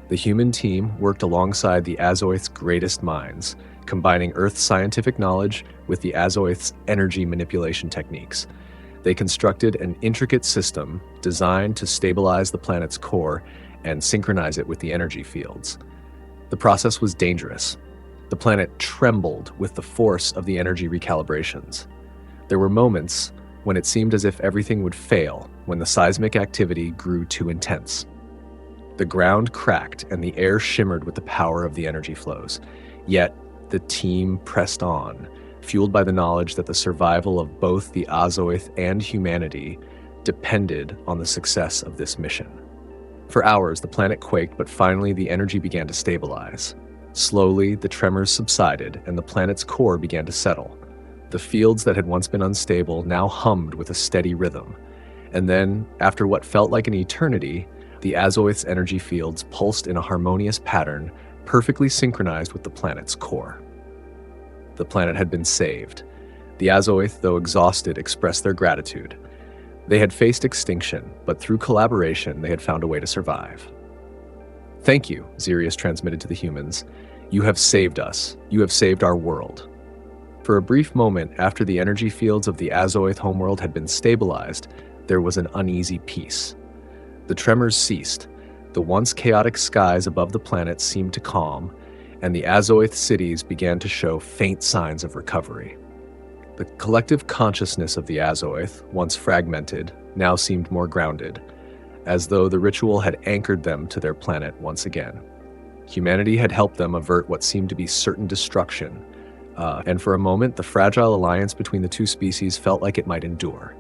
[SPEAKER 1] The human team worked alongside the Azoith's greatest minds, combining Earth's scientific knowledge with the Azoith's energy manipulation techniques. They constructed an intricate system designed to stabilize the planet's core and synchronize it with the energy fields. The process was dangerous. The planet trembled with the force of the energy recalibrations. There were moments when it seemed as if everything would fail, when the seismic activity grew too intense. The ground cracked and the air shimmered with the power of the energy flows. Yet, the team pressed on, fueled by the knowledge that the survival of both the Azoith and humanity depended on the success of this mission. For hours, the planet quaked, but finally the energy began to stabilize. Slowly, the tremors subsided and the planet's core began to settle. The fields that had once been unstable now hummed with a steady rhythm. And then, after what felt like an eternity, the Azoith's energy fields pulsed in a harmonious pattern, perfectly synchronized with the planet's core. The planet had been saved. The Azoith, though exhausted, expressed their gratitude. They had faced extinction, but through collaboration, they had found a way to survive. "Thank you," Xerius transmitted to the humans. "You have saved us. You have saved our world." For a brief moment after the energy fields of the Azoith homeworld had been stabilized, there was an uneasy peace. The tremors ceased, the once chaotic skies above the planet seemed to calm, and the Azoith cities began to show faint signs of recovery. The collective consciousness of the Azoith, once fragmented, now seemed more grounded, as though the ritual had anchored them to their planet once again. Humanity had helped them avert what seemed to be certain destruction, and for a moment the fragile alliance between the two species felt like it might endure.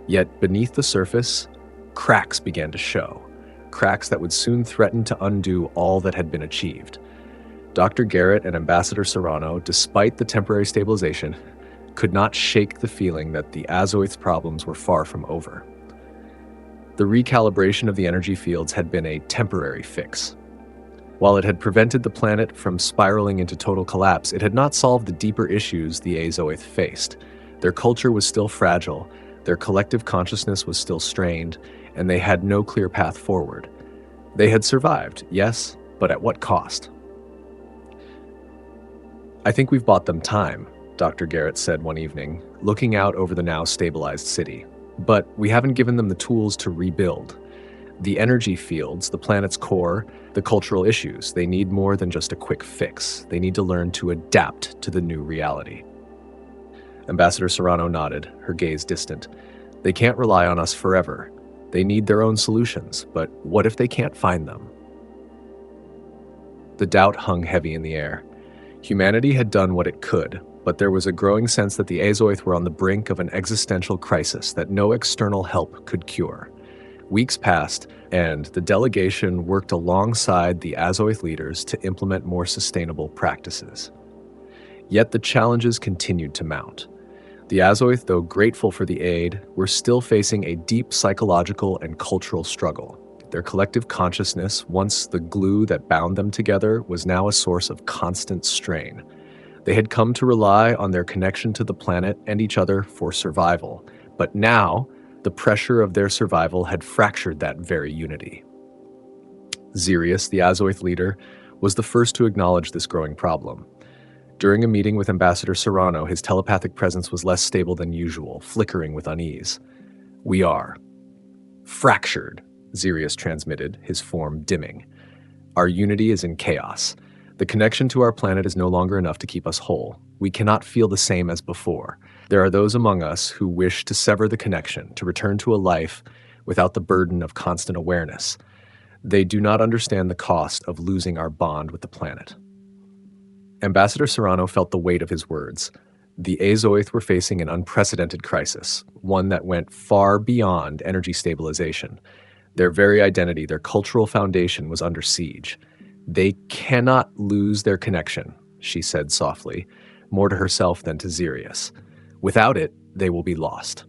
[SPEAKER 1] Yet beneath the surface, cracks began to show, cracks that would soon threaten to undo all that had been achieved. Dr. Garrett and Ambassador Serrano, despite the temporary stabilization, could not shake the feeling that the Azoith's problems were far from over. The recalibration of the energy fields had been a temporary fix. While it had prevented the planet from spiraling into total collapse, it had not solved the deeper issues the Azoith faced. Their culture was still fragile, their collective consciousness was still strained, and they had no clear path forward. They had survived, yes, but at what cost? "I think we've bought them time," Dr. Garrett said one evening, looking out over the now stabilized city. "But we haven't given them the tools to rebuild. The energy fields, the planet's core, the cultural issues, they need more than just a quick fix. They need to learn to adapt to the new reality." Ambassador Serrano nodded, her gaze distant. "They can't rely on us forever. They need their own solutions, but what if they can't find them?" The doubt hung heavy in the air. Humanity had done what it could, but there was a growing sense that the Azoith were on the brink of an existential crisis that no external help could cure. Weeks passed, and the delegation worked alongside the Azoith leaders to implement more sustainable practices. Yet the challenges continued to mount. The Azoith, though grateful for the aid, were still facing a deep psychological and cultural struggle. Their collective consciousness, once the glue that bound them together, was now a source of constant strain. They had come to rely on their connection to the planet and each other for survival, but now the pressure of their survival had fractured that very unity. Xerius, the Azoith leader, was the first to acknowledge this growing problem. During a meeting with Ambassador Serrano, his telepathic presence was less stable than usual, flickering with unease. "We are fractured," Xerius transmitted, his form dimming. "Our unity is in chaos. The connection to our planet is no longer enough to keep us whole. We cannot feel the same as before. There are those among us who wish to sever the connection, to return to a life without the burden of constant awareness. They do not understand the cost of losing our bond with the planet." Ambassador Serrano felt the weight of his words. The Azoith were facing an unprecedented crisis, one that went far beyond energy stabilization. Their very identity, their cultural foundation was under siege. They cannot lose their connection, she said softly, more to herself than to Sirius. Without it, they will be lost.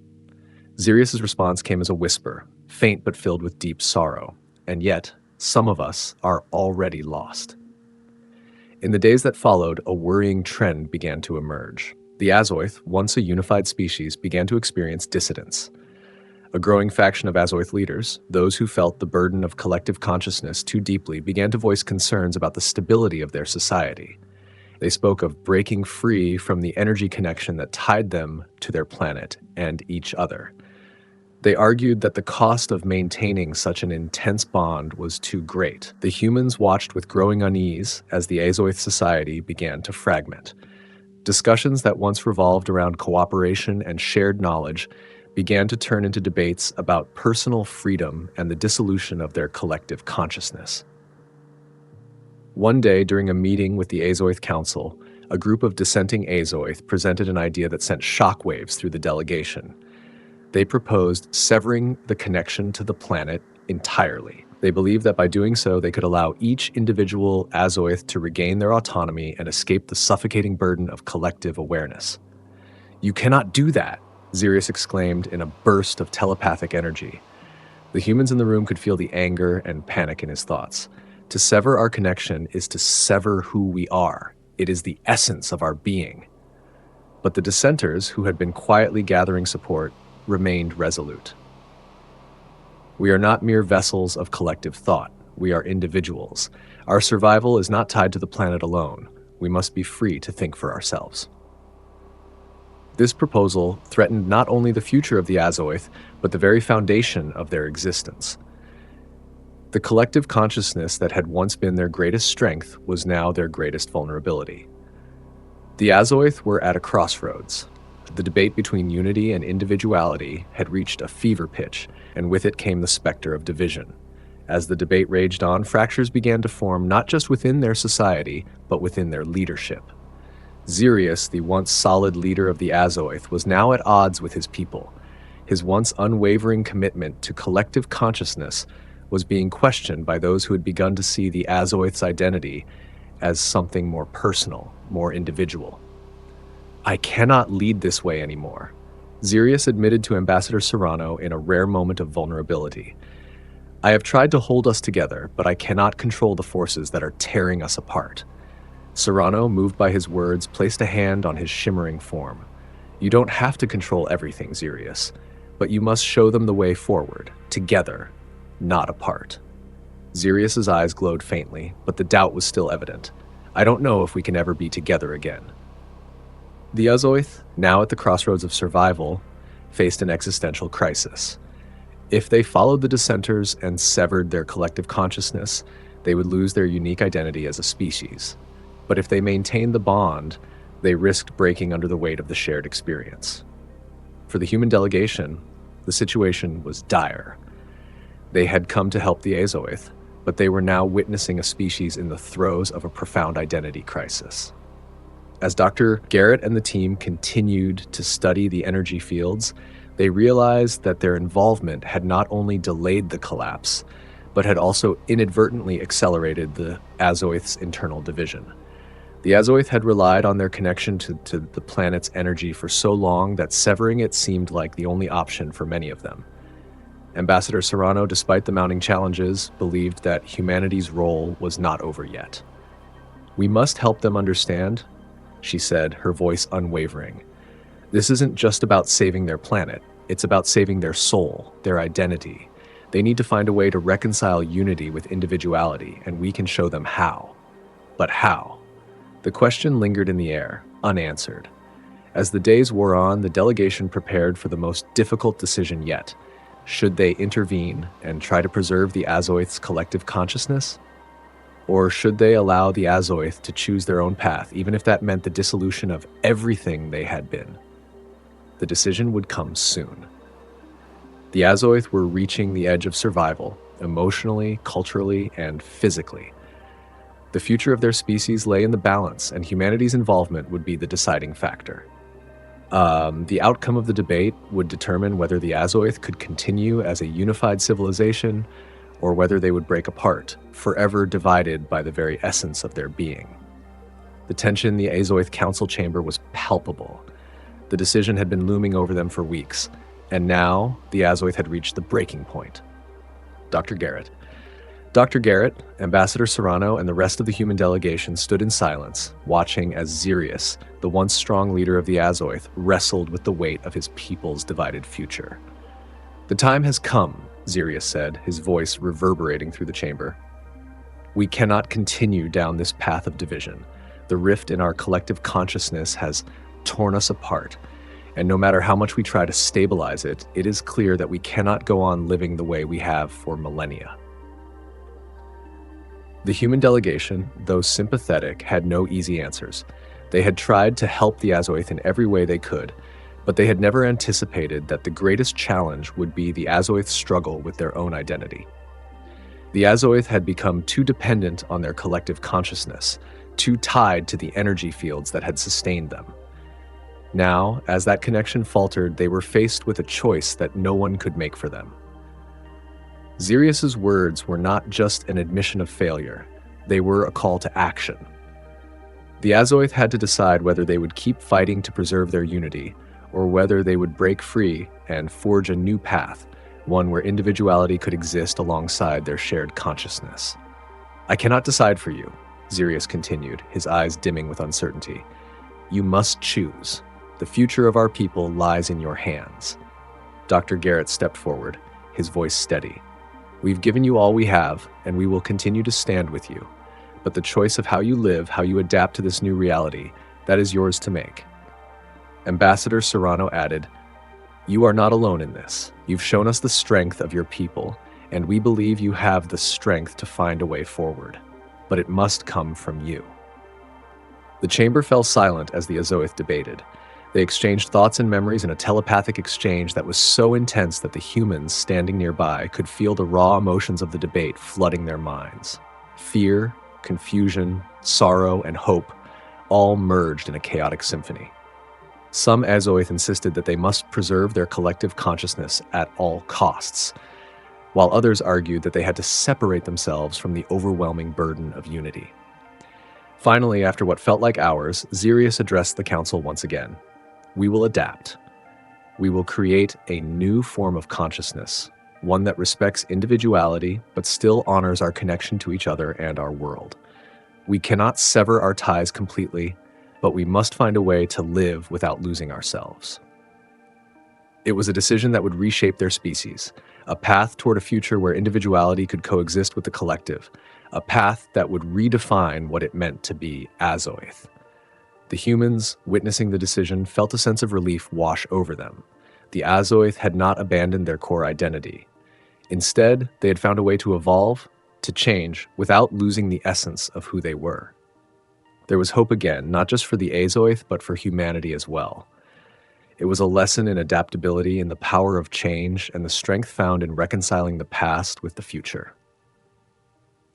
[SPEAKER 1] Sirius's response came as a whisper, faint but filled with deep sorrow. And yet, some of us are already lost. In the days that followed, a worrying trend began to emerge. The Azoth, once a unified species, began to experience dissidence. A growing faction of Azoth leaders, those who felt the burden of collective consciousness too deeply, began to voice concerns about the stability of their society. They spoke of breaking free from the energy connection that tied them to their planet and each other. They argued that the cost of maintaining such an intense bond was too great. The humans watched with growing unease as the Azoth society began to fragment. Discussions that once revolved around cooperation and shared knowledge began to turn into debates about personal freedom and the dissolution of their collective consciousness. One day, during a meeting with the Azoth Council, a group of dissenting Azoth presented an idea that sent shockwaves through the delegation. They proposed severing the connection to the planet entirely. They believed that by doing so, they could allow each individual Azoth to regain their autonomy and escape the suffocating burden of collective awareness. "You cannot do that," Sirius exclaimed in a burst of telepathic energy. The humans in the room could feel the anger and panic in his thoughts. To sever our connection is to sever who we are. It is the essence of our being. But the dissenters, who had been quietly gathering support, remained resolute. "We are not mere vessels of collective thought. We are individuals. Our survival is not tied to the planet alone. We must be free to think for ourselves." This proposal threatened not only the future of the Azoth, but the very foundation of their existence. The collective consciousness that had once been their greatest strength was now their greatest vulnerability. The Azoth were at a crossroads. The debate between unity and individuality had reached a fever pitch, and with it came the specter of division. As the debate raged on, fractures began to form not just within their society, but within their leadership. Sirius, the once solid leader of the Azoth, was now at odds with his people. His once unwavering commitment to collective consciousness was being questioned by those who had begun to see the Azoth's identity as something more personal, more individual. "I cannot lead this way anymore," Sirius admitted to Ambassador Serrano in a rare moment of vulnerability. "I have tried to hold us together, but I cannot control the forces that are tearing us apart." Serrano, moved by his words, placed a hand on his shimmering form. "You don't have to control everything, Sirius, but you must show them the way forward, together, not apart." Sirius's eyes glowed faintly, but the doubt was still evident. "I don't know if we can ever be together again." The Azoth, now at the crossroads of survival, faced an existential crisis. If they followed the dissenters and severed their collective consciousness, they would lose their unique identity as a species. But if they maintained the bond, they risked breaking under the weight of the shared experience. For the human delegation, the situation was dire. They had come to help the Azoth, but they were now witnessing a species in the throes of a profound identity crisis. As Dr. Garrett and the team continued to study the energy fields, they realized that their involvement had not only delayed the collapse, but had also inadvertently accelerated the Azoth's internal division. The Azoth had relied on their connection to the planet's energy for so long that severing it seemed like the only option for many of them. Ambassador Serrano, despite the mounting challenges, believed that humanity's role was not over yet. "We must help them understand," she said, her voice unwavering. "This isn't just about saving their planet. It's about saving their soul, their identity. They need to find a way to reconcile unity with individuality, and we can show them how. But how?" The question lingered in the air, unanswered. As the days wore on, the delegation prepared for the most difficult decision yet. Should they intervene and try to preserve the Azoth's collective consciousness? Or should they allow the Azoth to choose their own path, even if that meant the dissolution of everything they had been? The decision would come soon. The Azoth were reaching the edge of survival, emotionally, culturally, and physically. The future of their species lay in the balance, and humanity's involvement would be the deciding factor. The outcome of the debate would determine whether the Azoth could continue as a unified civilization or whether they would break apart, forever divided by the very essence of their being. The tension in the Azoth council chamber was palpable. The decision had been looming over them for weeks, and now the Azoth had reached the breaking point. Dr. Garrett. Dr. Garrett, Ambassador Serrano, and the rest of the human delegation stood in silence, watching as Xerius, the once strong leader of the Azoth, wrestled with the weight of his people's divided future. "The time has come," Xerius said, his voice reverberating through the chamber. "We cannot continue down this path of division. The rift in our collective consciousness has torn us apart, and no matter how much we try to stabilize it, it is clear that we cannot go on living the way we have for millennia." The human delegation, though sympathetic, had no easy answers. They had tried to help the Azoth in every way they could, but they had never anticipated that the greatest challenge would be the Azoth's struggle with their own identity. The Azoth had become too dependent on their collective consciousness, too tied to the energy fields that had sustained them. Now, as that connection faltered, they were faced with a choice that no one could make for them. Xerius's words were not just an admission of failure, they were a call to action. The Azoth had to decide whether they would keep fighting to preserve their unity, or whether they would break free and forge a new path, one where individuality could exist alongside their shared consciousness. "I cannot decide for you," Xerius continued, his eyes dimming with uncertainty. "You must choose. The future of our people lies in your hands." Dr. Garrett stepped forward, his voice steady. "We've given you all we have, and we will continue to stand with you. But the choice of how you live, how you adapt to this new reality, that is yours to make." Ambassador Serrano added, "You are not alone in this. You've shown us the strength of your people, and we believe you have the strength to find a way forward. But it must come from you." The chamber fell silent as the Azoth debated. They exchanged thoughts and memories in a telepathic exchange that was so intense that the humans standing nearby could feel the raw emotions of the debate flooding their minds. Fear, confusion, sorrow, and hope all merged in a chaotic symphony. Some Azoth insisted that they must preserve their collective consciousness at all costs, while others argued that they had to separate themselves from the overwhelming burden of unity. Finally, after what felt like hours, Xerius addressed the council once again. "We will adapt. We will create a new form of consciousness, one that respects individuality but still honors our connection to each other and our world. We cannot sever our ties completely, but we must find a way to live without losing ourselves." It was a decision that would reshape their species, a path toward a future where individuality could coexist with the collective, a path that would redefine what it meant to be Azoth. The humans, witnessing the decision, felt a sense of relief wash over them. The Azoth had not abandoned their core identity. Instead, they had found a way to evolve, to change, without losing the essence of who they were. There was hope again, not just for the Azoth, but for humanity as well. It was a lesson in adaptability, in the power of change, and the strength found in reconciling the past with the future.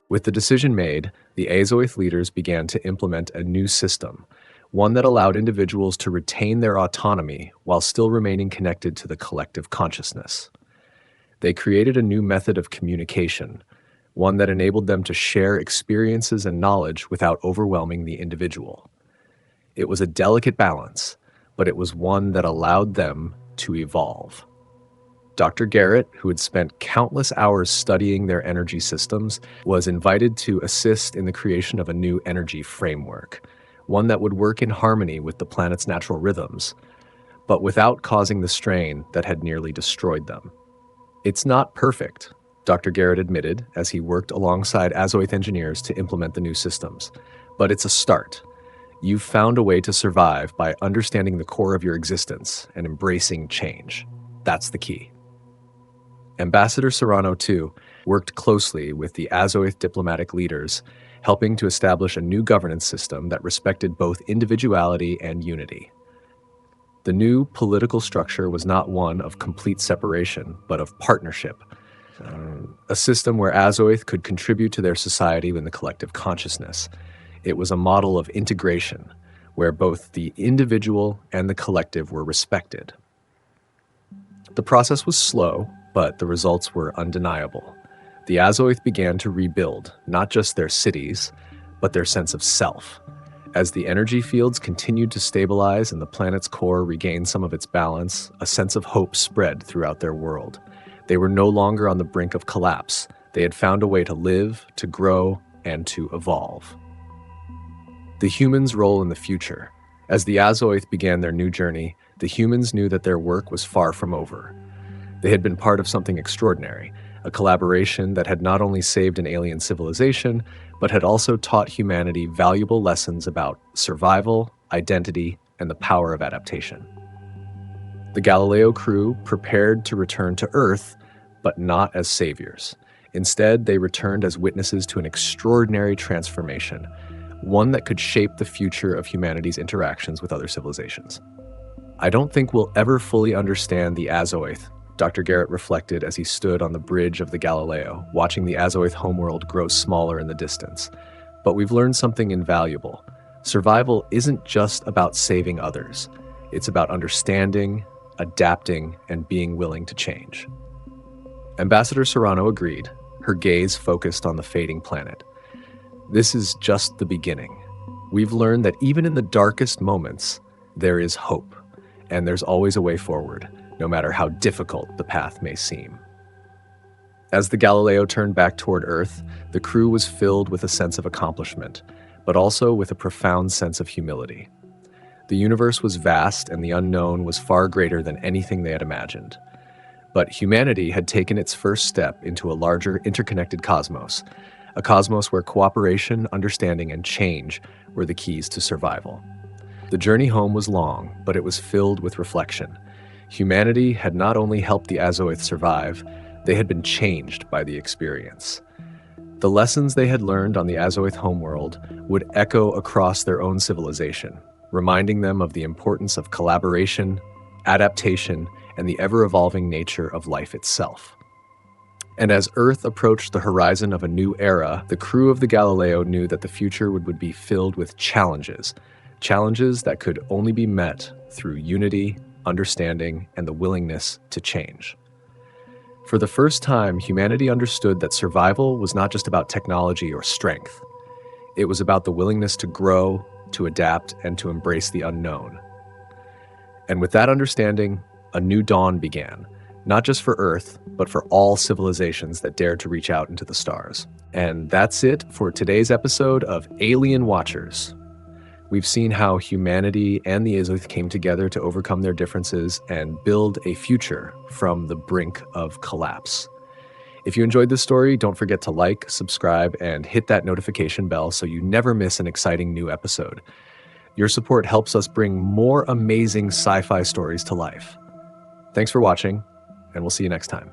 [SPEAKER 1] With the decision made, the Azoth leaders began to implement a new system, one that allowed individuals to retain their autonomy while still remaining connected to the collective consciousness. They created a new method of communication, one that enabled them to share experiences and knowledge without overwhelming the individual. It was a delicate balance, but it was one that allowed them to evolve. Dr. Garrett, who had spent countless hours studying their energy systems, was invited to assist in the creation of a new energy framework, one that would work in harmony with the planet's natural rhythms, but without causing the strain that had nearly destroyed them. "It's not perfect," Dr. Garrett admitted as he worked alongside Azoth engineers to implement the new systems, "but it's a start. You've found a way to survive by understanding the core of your existence and embracing change. That's the key." Ambassador Serrano, too, worked closely with the Azoth diplomatic leaders, helping to establish a new governance system that respected both individuality and unity. The new political structure was not one of complete separation, but of partnership, a system where Azoth could contribute to their society in the collective consciousness. It was a model of integration, where both the individual and the collective were respected. The process was slow, but the results were undeniable. The Azoth began to rebuild not just their cities, but their sense of self. As the energy fields continued to stabilize and the planet's core regained some of its balance, a sense of hope spread throughout their world. They were no longer on the brink of collapse. They had found a way to live, to grow, and to evolve. The humans' role in the future. As the Azoth began their new journey, the humans knew that their work was far from over. They had been part of something extraordinary, a collaboration that had not only saved an alien civilization, but had also taught humanity valuable lessons about survival, identity, and the power of adaptation. The Galileo crew prepared to return to Earth, but not as saviors. Instead, they returned as witnesses to an extraordinary transformation, one that could shape the future of humanity's interactions with other civilizations. I don't think we'll ever fully understand the Azoth, Dr. Garrett reflected as he stood on the bridge of the Galileo, watching the Azoth homeworld grow smaller in the distance. But we've learned something invaluable. Survival isn't just about saving others. It's about understanding, adapting, and being willing to change. Ambassador Serrano agreed, her gaze focused on the fading planet. This is just the beginning. We've learned that even in the darkest moments, there is hope, and there's always a way forward, no matter how difficult the path may seem. As the Galileo turned back toward Earth, the crew was filled with a sense of accomplishment, but also with a profound sense of humility. The universe was vast, and the unknown was far greater than anything they had imagined. But humanity had taken its first step into a larger, interconnected cosmos, a cosmos where cooperation, understanding, and change were the keys to survival. The journey home was long, but it was filled with reflection. Humanity had not only helped the Azoth survive, they had been changed by the experience. The lessons they had learned on the Azoth homeworld would echo across their own civilization, reminding them of the importance of collaboration, adaptation, and the ever-evolving nature of life itself. And as Earth approached the horizon of a new era, the crew of the Galileo knew that the future would be filled with challenges that could only be met through unity, understanding, and the willingness to change. For the first time, humanity understood that survival was not just about technology or strength. It was about the willingness to grow, to adapt, and to embrace the unknown. And with that understanding, a new dawn began, not just for Earth, but for all civilizations that dared to reach out into the stars. And that's it for today's episode of Alien Watchers. We've seen how humanity and the Azoth came together to overcome their differences and build a future from the brink of collapse. If you enjoyed this story, don't forget to like, subscribe, and hit that notification bell so you never miss an exciting new episode. Your support helps us bring more amazing sci-fi stories to life. Thanks for watching, and we'll see you next time.